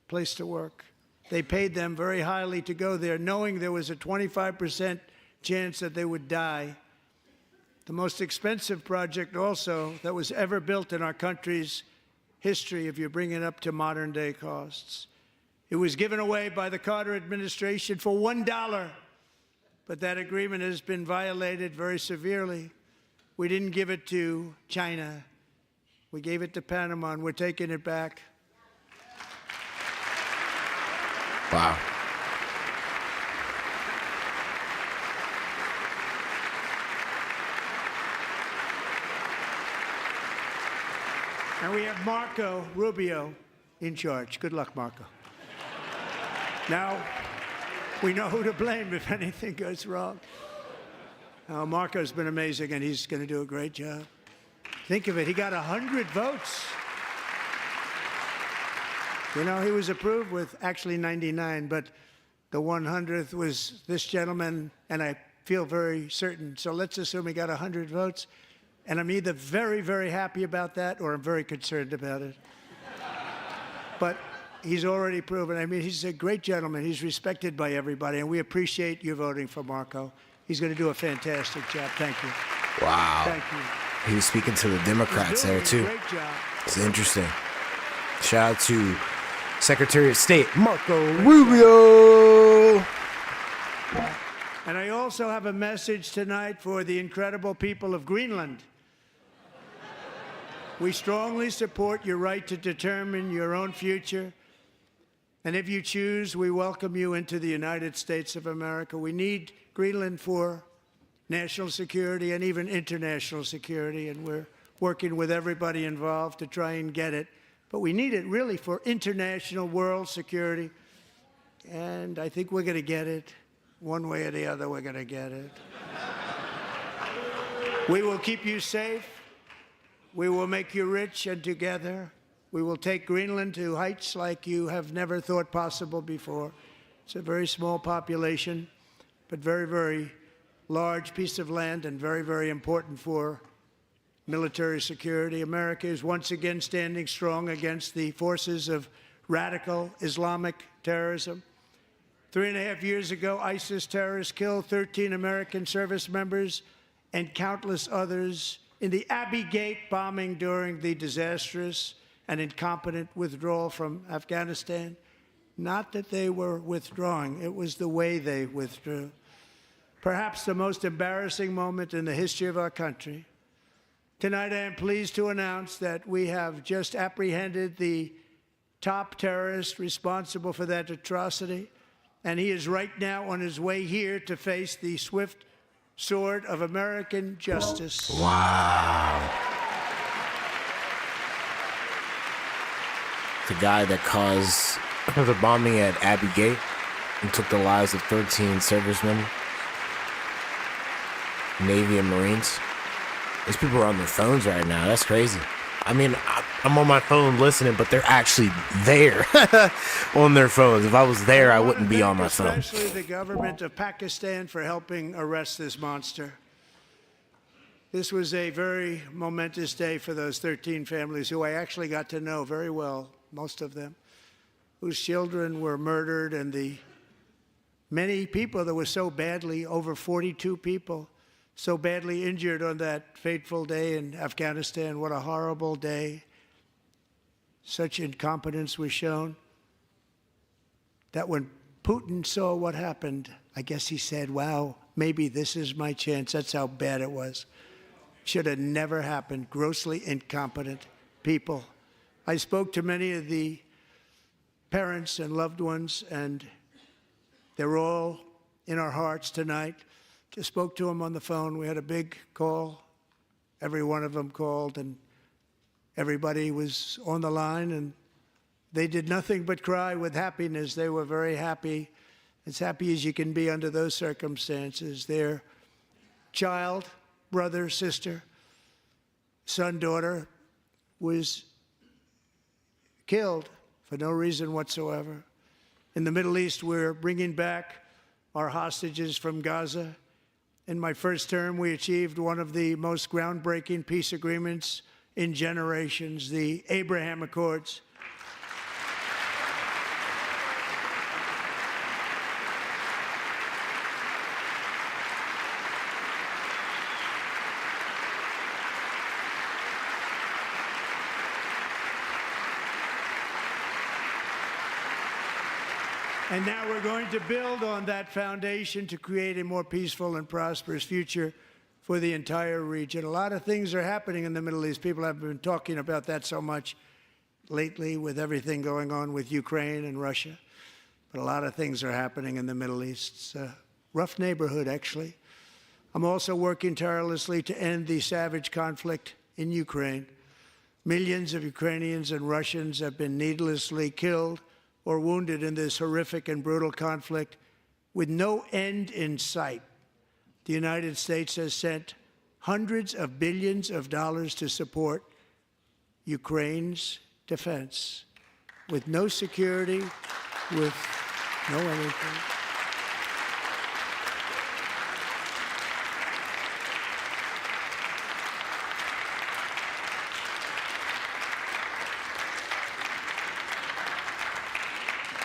place to work. They paid them very highly to go there, knowing there was a 25% chance that they would die. The most expensive project also that was ever built in our country's history, if you bring it up to modern day costs. It was given away by the Carter administration for $1, but that agreement has been violated very severely. We didn't give it to China. We gave it to Panama, and we're taking it back. Wow. And we have Marco Rubio in charge. Good luck, Marco. Now, we know who to blame if anything goes wrong. Marco's been amazing, and he's going to do a great job. Think of it. He got 100 votes. You know, he was approved with actually 99, but the 100th was this gentleman, and I feel very certain. So let's assume he got 100 votes, and I'm either very, very happy about that or I'm very concerned about it. But he's already proven. I mean, he's a great gentleman. He's respected by everybody, and we appreciate you voting for Marco. He's going to do a fantastic job. Thank you. Wow. Thank you. He was speaking to the Democrats there, too. Great job. It's interesting. Shout out to Secretary of State Marco Rubio. And I also have a message tonight for the incredible people of Greenland. We strongly support your right to determine your own future. And if you choose, we welcome you into the United States of America. We need Greenland for national security and even international security, and we're working with everybody involved to try and get it. But we need it really for international world security, and I think we're going to get it. One way or the other, we're going to get it. We will keep you safe. We will make you rich, and together we will take Greenland to heights like you have never thought possible before. It's a very small population, but very, very large piece of land and very, very important for military security. America is once again standing strong against the forces of radical Islamic terrorism. 3.5 years ago, ISIS terrorists killed 13 American service members and countless others in the Abbey Gate bombing during the disastrous and incompetent withdrawal from Afghanistan. Not that they were withdrawing, it was the way they withdrew. Perhaps the most embarrassing moment in the history of our country. Tonight, I am pleased to announce that we have just apprehended the top terrorist responsible for that atrocity, and he is right now on his way here to face the swift sword of American justice. Wow. The guy that caused the bombing at Abbey Gate and took the lives of 13 servicemen, Navy and Marines. These people are on their phones right now. That's crazy. I mean, I'm on my phone listening, but they're actually there on their phones. If I was there, I wouldn't be on my phone. Especially the government of Pakistan for helping arrest this monster. This was a very momentous day for those 13 families who I actually got to know very well, most of them, whose children were murdered, and the many people that were so badly, over 42 people, so badly injured on that fateful day in Afghanistan. What a horrible day. Such incompetence was shown that when Putin saw what happened, I guess he said, wow, maybe this is my chance. That's how bad it was. Should have never happened. Grossly incompetent people. I spoke to many of the parents and loved ones, and they're all in our hearts tonight. Just spoke to them on the phone. We had a big call. Every one of them called, and everybody was on the line, and they did nothing but cry with happiness. They were very happy, as happy as you can be under those circumstances. Their child, brother, sister, son, daughter was killed for no reason whatsoever. In the Middle East, we're bringing back our hostages from Gaza. In my first term, we achieved one of the most groundbreaking peace agreements in generations, the Abraham Accords. And now we're going to build on that foundation to create a more peaceful and prosperous future for the entire region. A lot of things are happening in the Middle East. People have been talking about that so much lately with everything going on with Ukraine and Russia. But a lot of things are happening in the Middle East. It's a rough neighborhood, actually. I'm also working tirelessly to end the savage conflict in Ukraine. Millions of Ukrainians and Russians have been needlessly killed or wounded in this horrific and brutal conflict with no end in sight. The United States has sent hundreds of billions of dollars to support Ukraine's defense with no security, with no anything.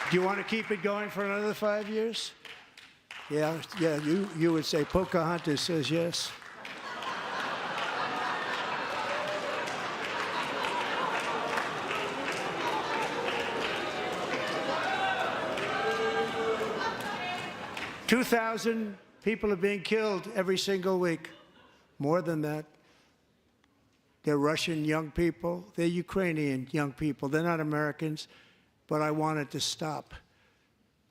Do you want to keep it going for another 5 years? Yeah, you would say Pocahontas says yes. $2,000 people are being killed every single week. More than that. They're Russian young people. They're Ukrainian young people. They're not Americans. But I want it to stop.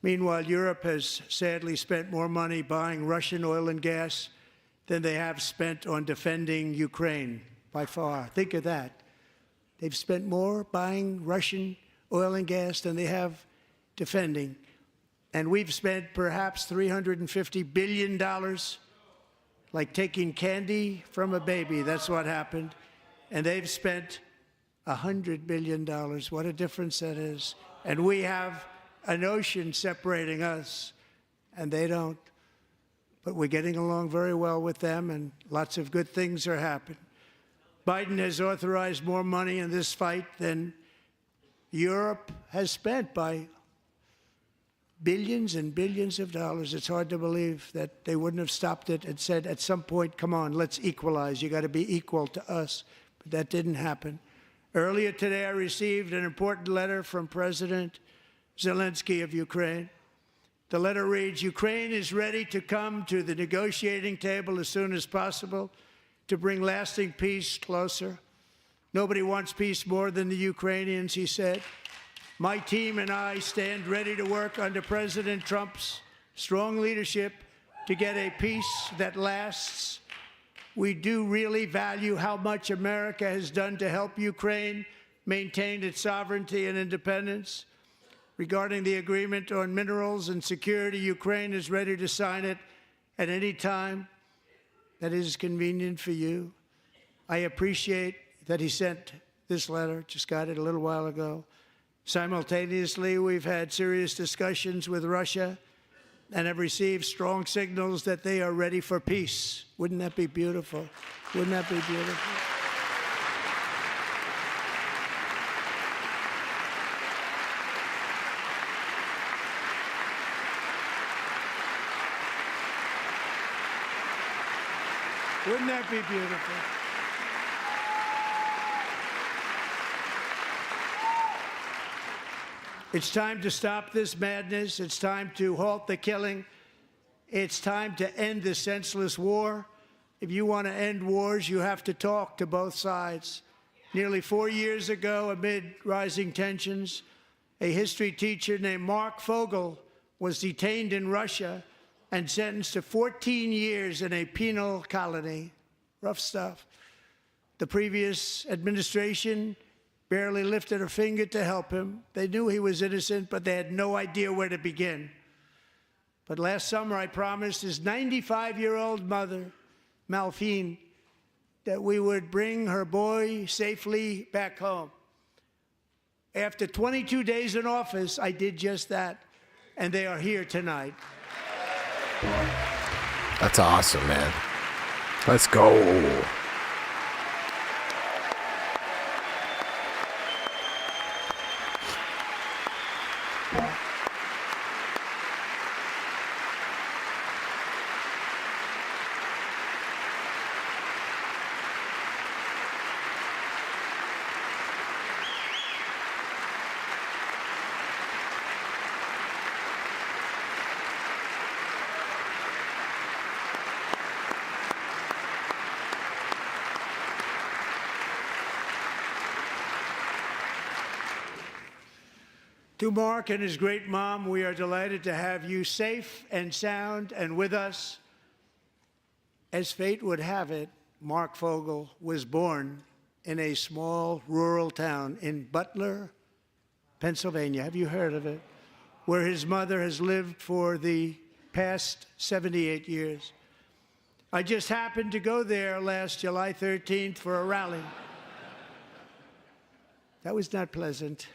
Meanwhile, Europe has sadly spent more money buying Russian oil and gas than they have spent on defending Ukraine, by far. Think of that. They've spent more buying Russian oil and gas than they have defending. And we've spent perhaps $350 billion, like taking candy from a baby. That's what happened. And they've spent $100 billion. What a difference that is. And we have an ocean separating us, and they don't. But we're getting along very well with them, and lots of good things are happening. Biden has authorized more money in this fight than Europe has spent by billions and billions of dollars. It's hard to believe that they wouldn't have stopped it and said at some point, come on, let's equalize. You got to be equal to us. But that didn't happen. Earlier today, I received an important letter from President Zelensky of Ukraine. The letter reads, Ukraine is ready to come to the negotiating table as soon as possible to bring lasting peace closer. Nobody wants peace more than the Ukrainians, he said. My team and I stand ready to work under President Trump's strong leadership to get a peace that lasts. We do really value how much America has done to help Ukraine maintain its sovereignty and independence. Regarding the agreement on minerals and security, Ukraine is ready to sign it at any time that is convenient for you. I appreciate that he sent this letter, just got it a little while ago. Simultaneously, we've had serious discussions with Russia and have received strong signals that they are ready for peace. Wouldn't that be beautiful? Wouldn't that be beautiful? Wouldn't that be beautiful? It's time to stop this madness. It's time to halt the killing. It's time to end this senseless war. If you want to end wars, you have to talk to both sides. Nearly 4 years ago, amid rising tensions, a history teacher named Mark Fogel was detained in Russia and sentenced to 14 years in a penal colony. Rough stuff. The previous administration barely lifted a finger to help him. They knew he was innocent, but they had no idea where to begin. But last summer, I promised his 95-year-old mother, Malphine, that we would bring her boy safely back home. After 22 days in office, I did just that, and they are here tonight. That's awesome, man. Let's go. To Mark and his great mom, we are delighted to have you safe and sound and with us. As fate would have it, Mark Fogel was born in a small rural town in Butler, Pennsylvania. Have you heard of it? Where his mother has lived for the past 78 years. I just happened to go there last July 13th for a rally. That was not pleasant.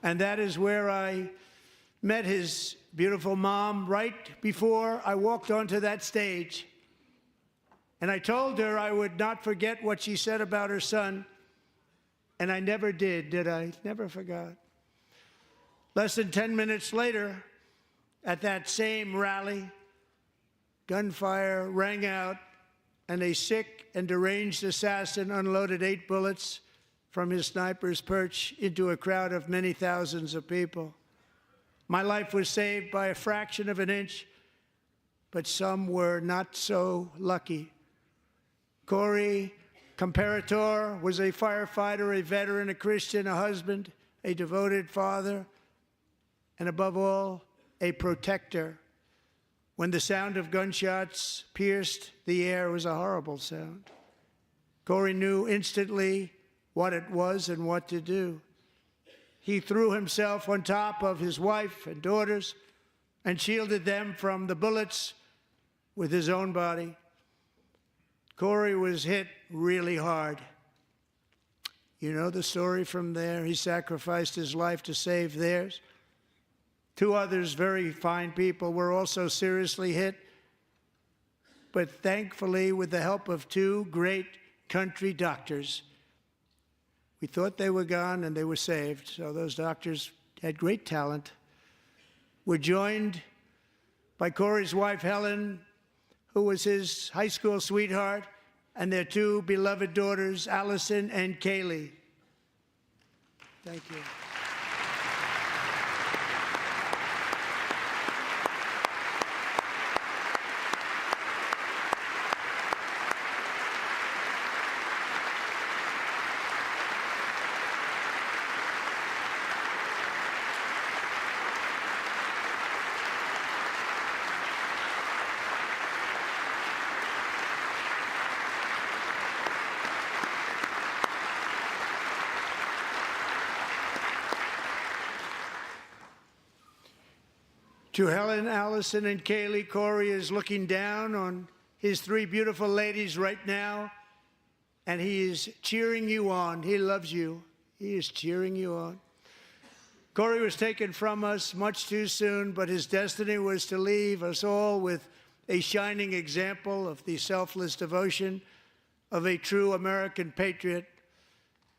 And that is where I met his beautiful mom right before I walked onto that stage. And I told her I would not forget what she said about her son. And I never did I? Never forgot. Less than 10 minutes later, at that same rally, gunfire rang out, and a sick and deranged assassin unloaded 8 bullets from his sniper's perch into a crowd of many thousands of people. My life was saved by a fraction of an inch, but some were not so lucky. Corey Comparator was a firefighter, a veteran, a Christian, a husband, a devoted father, and above all, a protector. When the sound of gunshots pierced the air, it was a horrible sound. Corey knew instantly what it was and what to do. He threw himself on top of his wife and daughters and shielded them from the bullets with his own body. Corey was hit really hard. You know the story from there. He sacrificed his life to save theirs. 2 others, very fine people, were also seriously hit. But thankfully, with the help of 2 great country doctors, we thought they were gone and they were saved. So those doctors had great talent. We're joined by Corey's wife, Helen, who was his high school sweetheart, and their two beloved daughters, Allison and Kaylee. Thank you. To Helen, Allison, and Kaylee, Corey is looking down on his three beautiful ladies right now, and he is cheering you on. He loves you. He is cheering you on. Corey was taken from us much too soon, but his destiny was to leave us all with a shining example of the selfless devotion of a true American patriot.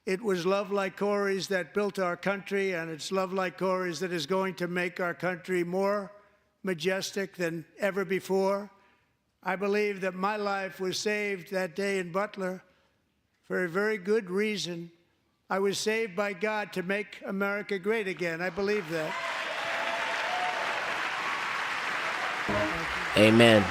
It was love like Corey's that built our country, and it's love like Corey's that is going to make our country more majestic than ever before. I believe that my life was saved that day in Butler for a very good reason. I was saved by God to make America great again. I believe that. Amen.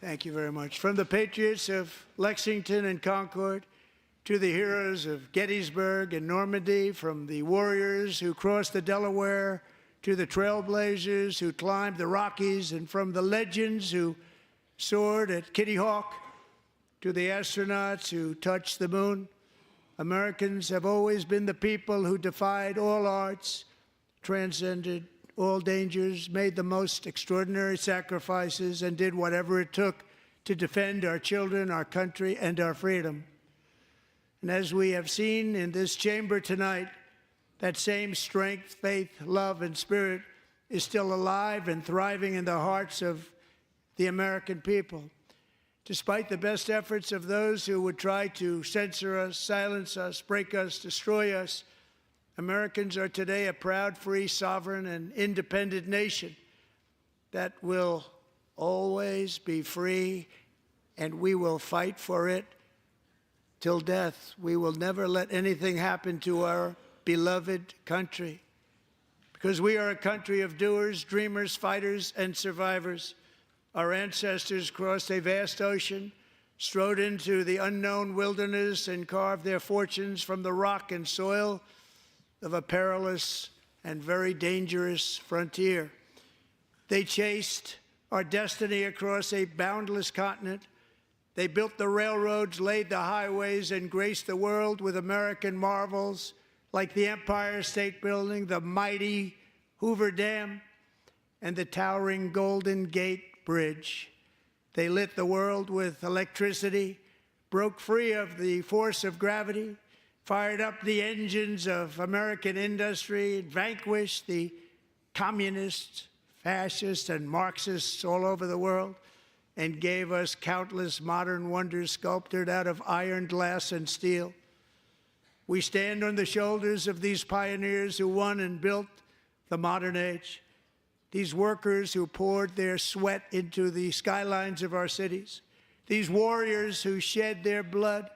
Thank you very much. From the patriots of Lexington and Concord to the heroes of Gettysburg and Normandy, from the warriors who crossed the Delaware to the trailblazers who climbed the Rockies, and from the legends who soared at Kitty Hawk to the astronauts who touched the moon, Americans have always been the people who defied all odds, transcended all dangers, made the most extraordinary sacrifices, and did whatever it took to defend our children, our country, and our freedom. And as we have seen in this chamber tonight, that same strength, faith, love, and spirit is still alive and thriving in the hearts of the American people. Despite the best efforts of those who would try to censor us, silence us, break us, destroy us, Americans are today a proud, free, sovereign, and independent nation that will always be free, and we will fight for it till death. We will never let anything happen to our beloved country, because we are a country of doers, dreamers, fighters, and survivors. Our ancestors crossed a vast ocean, strode into the unknown wilderness, and carved their fortunes from the rock and soil of a perilous and very dangerous frontier. They chased our destiny across a boundless continent. They built the railroads, laid the highways, and graced the world with American marvels like the Empire State Building, the mighty Hoover Dam, and the towering Golden Gate Bridge. They lit the world with electricity, broke free of the force of gravity, fired up the engines of American industry, vanquished the communists, fascists, and Marxists all over the world, and gave us countless modern wonders sculptured out of iron, glass, and steel. We stand on the shoulders of these pioneers who won and built the modern age, these workers who poured their sweat into the skylines of our cities, these warriors who shed their blood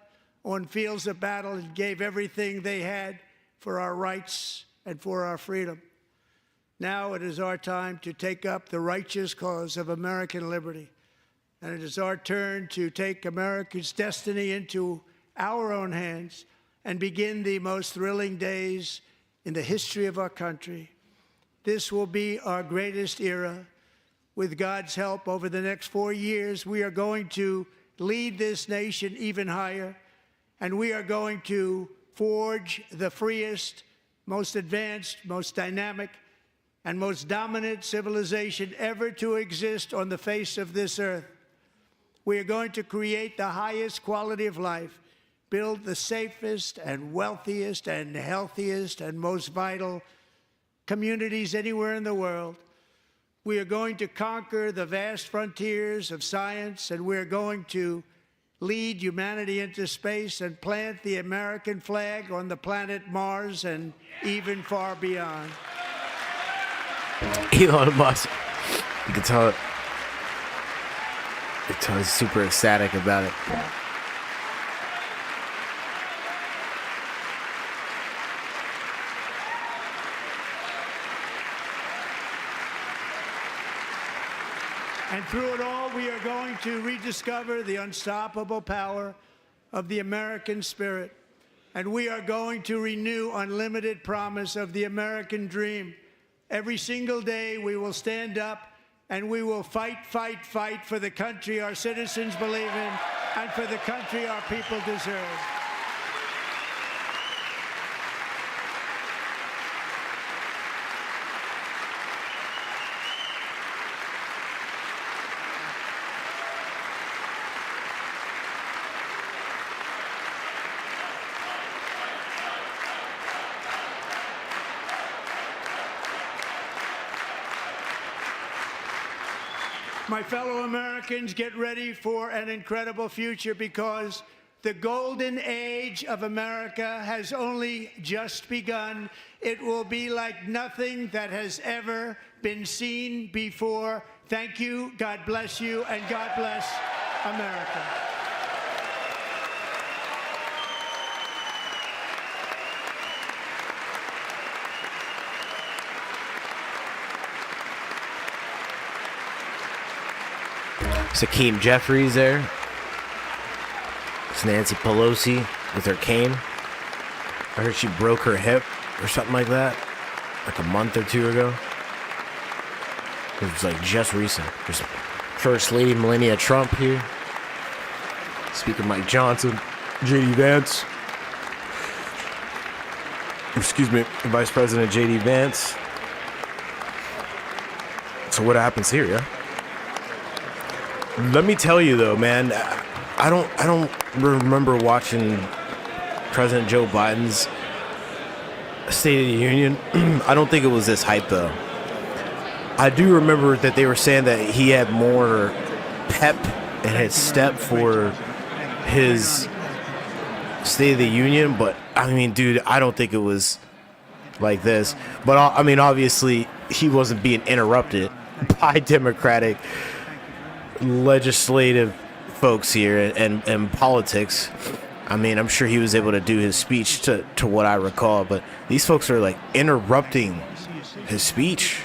on fields of battle and gave everything they had for our rights and for our freedom. Now it is our time to take up the righteous cause of American liberty. And it is our turn to take America's destiny into our own hands and begin the most thrilling days in the history of our country. This will be our greatest era. With God's help, over the next 4 years, we are going to lead this nation even higher, and we are going to forge the freest, most advanced, most dynamic, and most dominant civilization ever to exist on the face of this earth. We are going to create the highest quality of life, build the safest and wealthiest and healthiest and most vital communities anywhere in the world. We are going to conquer the vast frontiers of science, and we're going to lead humanity into space and plant the American flag on the planet Mars and even far beyond. Elon Musk, you can tell he's super ecstatic about it. And through it all, we are going to rediscover the unstoppable power of the American spirit. And we are going to renew unlimited promise of the American dream. Every single day, we will stand up and we will fight, fight, fight for the country our citizens believe in and for the country our people deserve. My fellow Americans, get ready for an incredible future, because the golden age of America has only just begun. It will be like nothing that has ever been seen before. Thank you, God bless you, and God bless America. Hakeem Jeffries there. It's Nancy Pelosi with her cane. I heard she broke her hip or something like that, like a month or two ago. It was like just recent. There's First Lady Melania Trump here. Speaker Mike Johnson, J.D. Vance. Excuse me, Vice President J.D. Vance. So what happens here, yeah? Let me tell you though, man, I don't remember watching President Joe Biden's State of the Union. I don't think it was this hype though. I do remember that they were saying that he had more pep in his step for his State of the Union, but I mean, dude, I don't think it was like this. But I mean, obviously, he wasn't being interrupted by Democratic legislative folks here and politics. I mean, I'm sure he was able to do his speech to what I recall, but these folks are like interrupting his speech.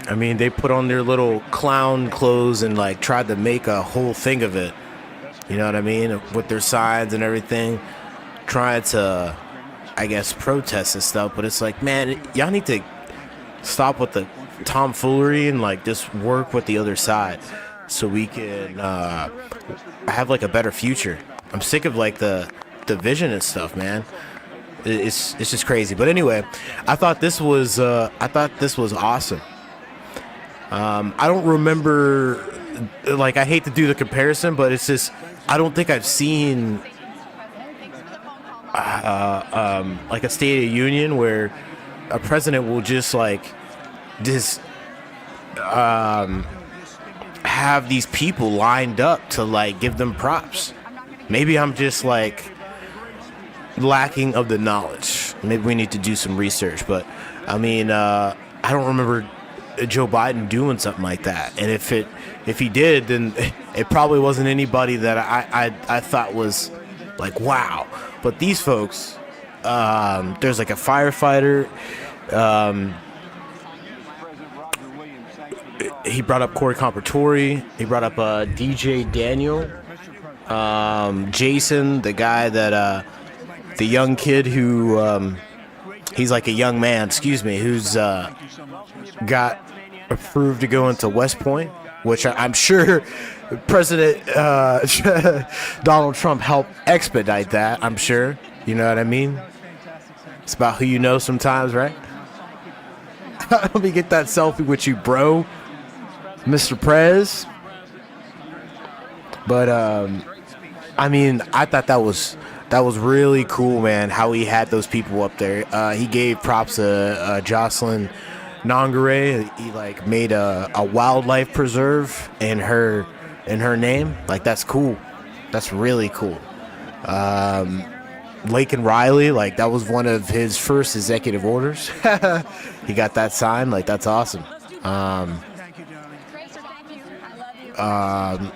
I mean, they put on their little clown clothes and like tried to make a whole thing of it. You know what I mean? With their signs and everything, trying to, I guess, protest and stuff. But it's like, man, y'all need to stop with the tomfoolery and like just work with the other side so we can have like a better future. I'm sick of like the division and stuff, man. It's just crazy. But anyway, I thought this was awesome. I don't remember, like, I hate to do the comparison, but it's just, I don't think I've seen like a State of the Union where a president will just like have these people lined up to like give them props. Maybe I'm just like lacking of the knowledge. Maybe we need to do some research, but I mean, I don't remember Joe Biden doing something like that. And if he did, then it probably wasn't anybody that I thought was like, wow. But these folks, there's like a firefighter. He brought up Corey Comparatori. He brought up DJ Daniel, Jason, the guy that the young kid who he's like a young man, who's got approved to go into West Point, which I'm sure President Donald Trump helped expedite that. I'm sure, you know what I mean. It's about who you know sometimes, right? Let me get that selfie with you, bro, Mr. Prez. But I mean, I thought that was That was really cool, man, how he had those people up there. He gave props to Jocelyn Nongare. He like made a wildlife preserve in her name. Like, that's cool. That's really cool. Lake and Riley, like, that was one of his first executive orders. He got that signed. Like, that's awesome.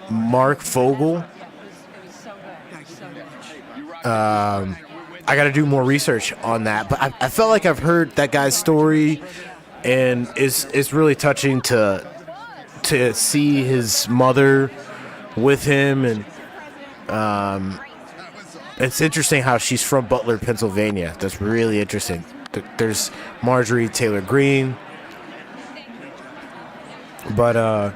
Mark Fogel. I got to do more research on that, but I felt like I've heard that guy's story, and it's really touching to see his mother with him, and it's interesting how she's from Butler, Pennsylvania. That's really interesting. There's Marjorie Taylor Greene, but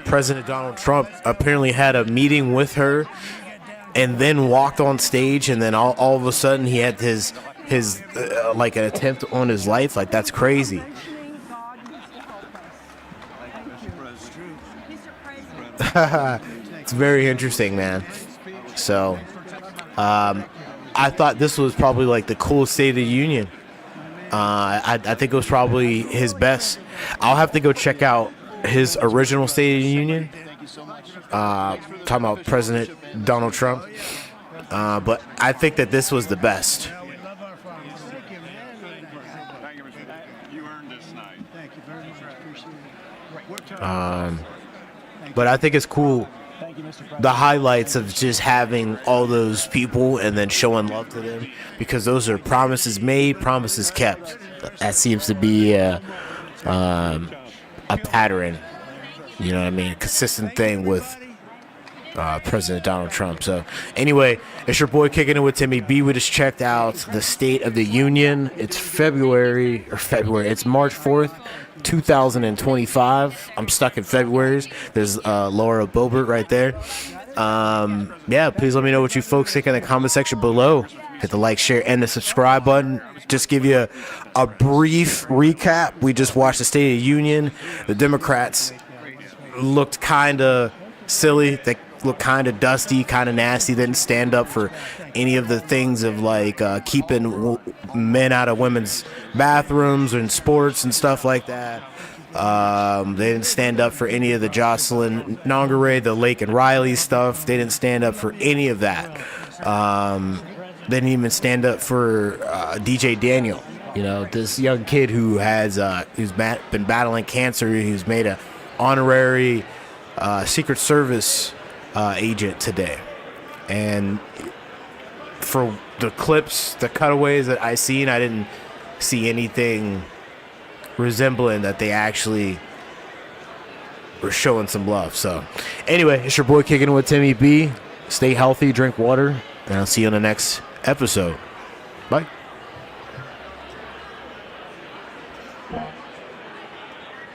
President Donald Trump apparently had a meeting with her and then walked on stage, and then all of a sudden he had his like an attempt on his life. Like, that's crazy. It's very interesting, man. So I thought this was probably like the coolest State of the Union. I think it was probably his best. I'll have to go check out his original State of the Union, talking about President Donald Trump, but I think that this was the best. But I think it's cool, the highlights of just having all those people and then showing love to them, because those are promises made, promises kept. That seems to be a pattern, you know what I mean? A consistent thing with President Donald Trump. So anyway, it's your boy Kicking It with Timmy B. We just checked out the State of the Union. It's it's March 4th, 2025. I'm stuck in February's. There's Laura Boebert right there. Yeah, please let me know what you folks think in the comment section below. Hit the like, share, and the subscribe button. Just give you a brief recap. We just watched the State of the Union. The Democrats looked kind of silly. They looked kind of dusty, kind of nasty. They didn't stand up for any of the things of like keeping men out of women's bathrooms and sports and stuff like that. They didn't stand up for any of the Jocelyn Nongare, the Lake and Riley stuff. They didn't stand up for any of that. They didn't even stand up for DJ Daniel. You know, this young kid who has who's been battling cancer. Who's made a honorary Secret Service agent today. And for the clips, the cutaways that I seen, I didn't see anything resembling that they actually were showing some love. So anyway, it's your boy Kicking It with Timmy B. Stay healthy, drink water, and I'll see you on the next episode. Bye.